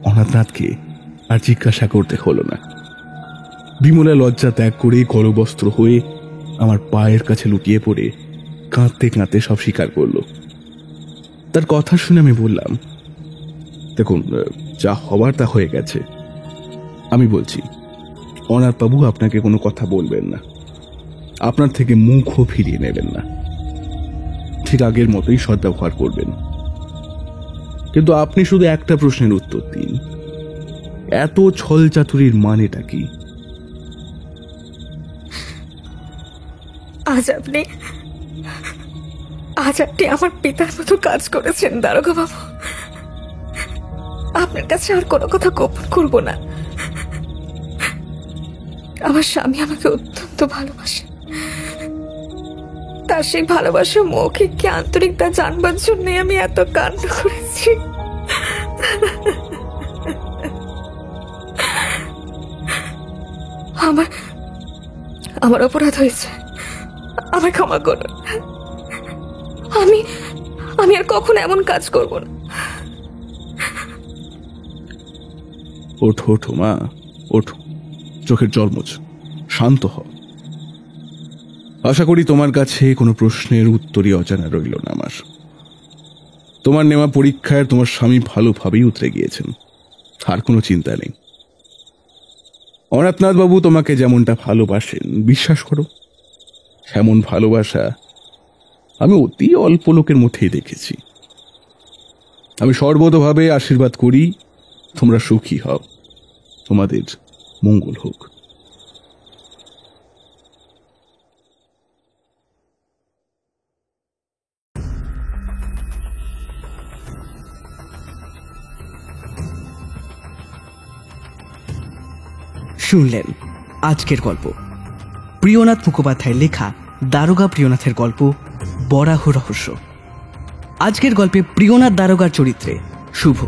অনাথনাথকে আর জিজ্ঞাসা করতে হলো না। বিমলা লজ্জা ত্যাগ করে গলবস্ত্র হয়ে আমার পায়ের কাছে লুকিয়ে পড়ে কাঁদতে কাঁদতে সব স্বীকার করল। তার কথা শুনে আমি বললাম, দেখুন, যা হবার তা হয়ে গেছে। আমি বলছি, অনাথ বাবু আপনাকে কোনো কথা বলবেন না, আপনার থেকে মুখও ফিরিয়ে নেবেন না, ঠিক আগের মতোই সদ্ব্যবহার করবেন। কিন্তু আপনি শুধু একটা প্রশ্নের উত্তর দিন, এত ছল চাতুরির মানেটা কি? আজ আপনি আমার পিতার মতো কাজ করেছেন দারোগা বাবু। আপনার কাছে আর কোনো কথা গোপন করব না। আমার স্বামী আমাকে অত্যন্ত ভালোবাসে। তার সেই ভালোবাসা মৌখিক কি আন্তরিক তা জানবার জন্য আমি এত কাণ্ড করেছি। আমার অপরাধ হয়েছে, আমায় ক্ষমা করুন। আমি আর কখনো এমন কাজ করব না। ওঠো ওঠো মা, ওঠো, চোখের জল মোছো, শান্ত হও। আশা করি তোমার কাছে কোনো প্রশ্নের উত্তরই অজানা রইল না আমার। তোমার নেওয়া পরীক্ষায় তোমার স্বামী ভালোভাবেই উতরে গিয়েছেন, আর কোনো চিন্তা নেই। অনাথনাথ বাবু তোমাকে যেমনটা ভালোবাসেন, বিশ্বাস করো, এমন ভালোবাসা আমি অতি অল্প লোকের মধ্যেই দেখেছি। আমি সর্বতভাবে আশীর্বাদ করি তোমরা সুখী হও, তোমাদের মঙ্গল হোক। শুনলেন আজকের গল্প, প্রিয়নাথ মুখোপাধ্যায়ের লেখা দারোগা প্রিয়নাথের গল্প বরাহ রহস্য। আজকের গল্পে প্রিয়নাথ দারোগার চরিত্রে শুভ,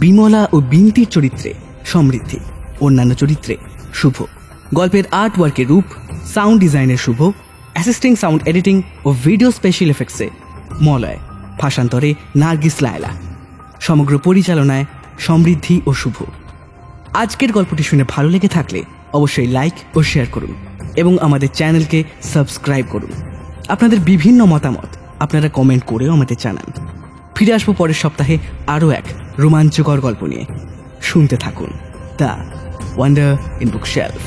বিমলা ও বিন্তির চরিত্রে সমৃদ্ধি, অন্যান্য চরিত্রে শুভ। গল্পের আর্ট ওয়ার্কের রূপ, সাউন্ড ডিজাইনের শুভ, অ্যাসিস্টিং সাউন্ড এডিটিং ও ভিডিও স্পেশাল এফেক্টসে মলয়, ভাষান্তরে নার্গিস লায়লা, সমগ্র পরিচালনায় সমৃদ্ধি ও শুভ। আজকের গল্পটি শুনে ভালো লেগে থাকলে অবশ্যই লাইক ও শেয়ার করুন এবং আমাদের চ্যানেলকে সাবস্ক্রাইব করুন। আপনাদের বিভিন্ন মতামত আপনারা কমেন্ট করেও আমাদের জানান। ফিরে আসবো পরের সপ্তাহে আরও এক রোমাঞ্চকর গল্প নিয়ে। শুনতে থাকুন দ্য ওয়ান্ডার ইন বুকশেলফ।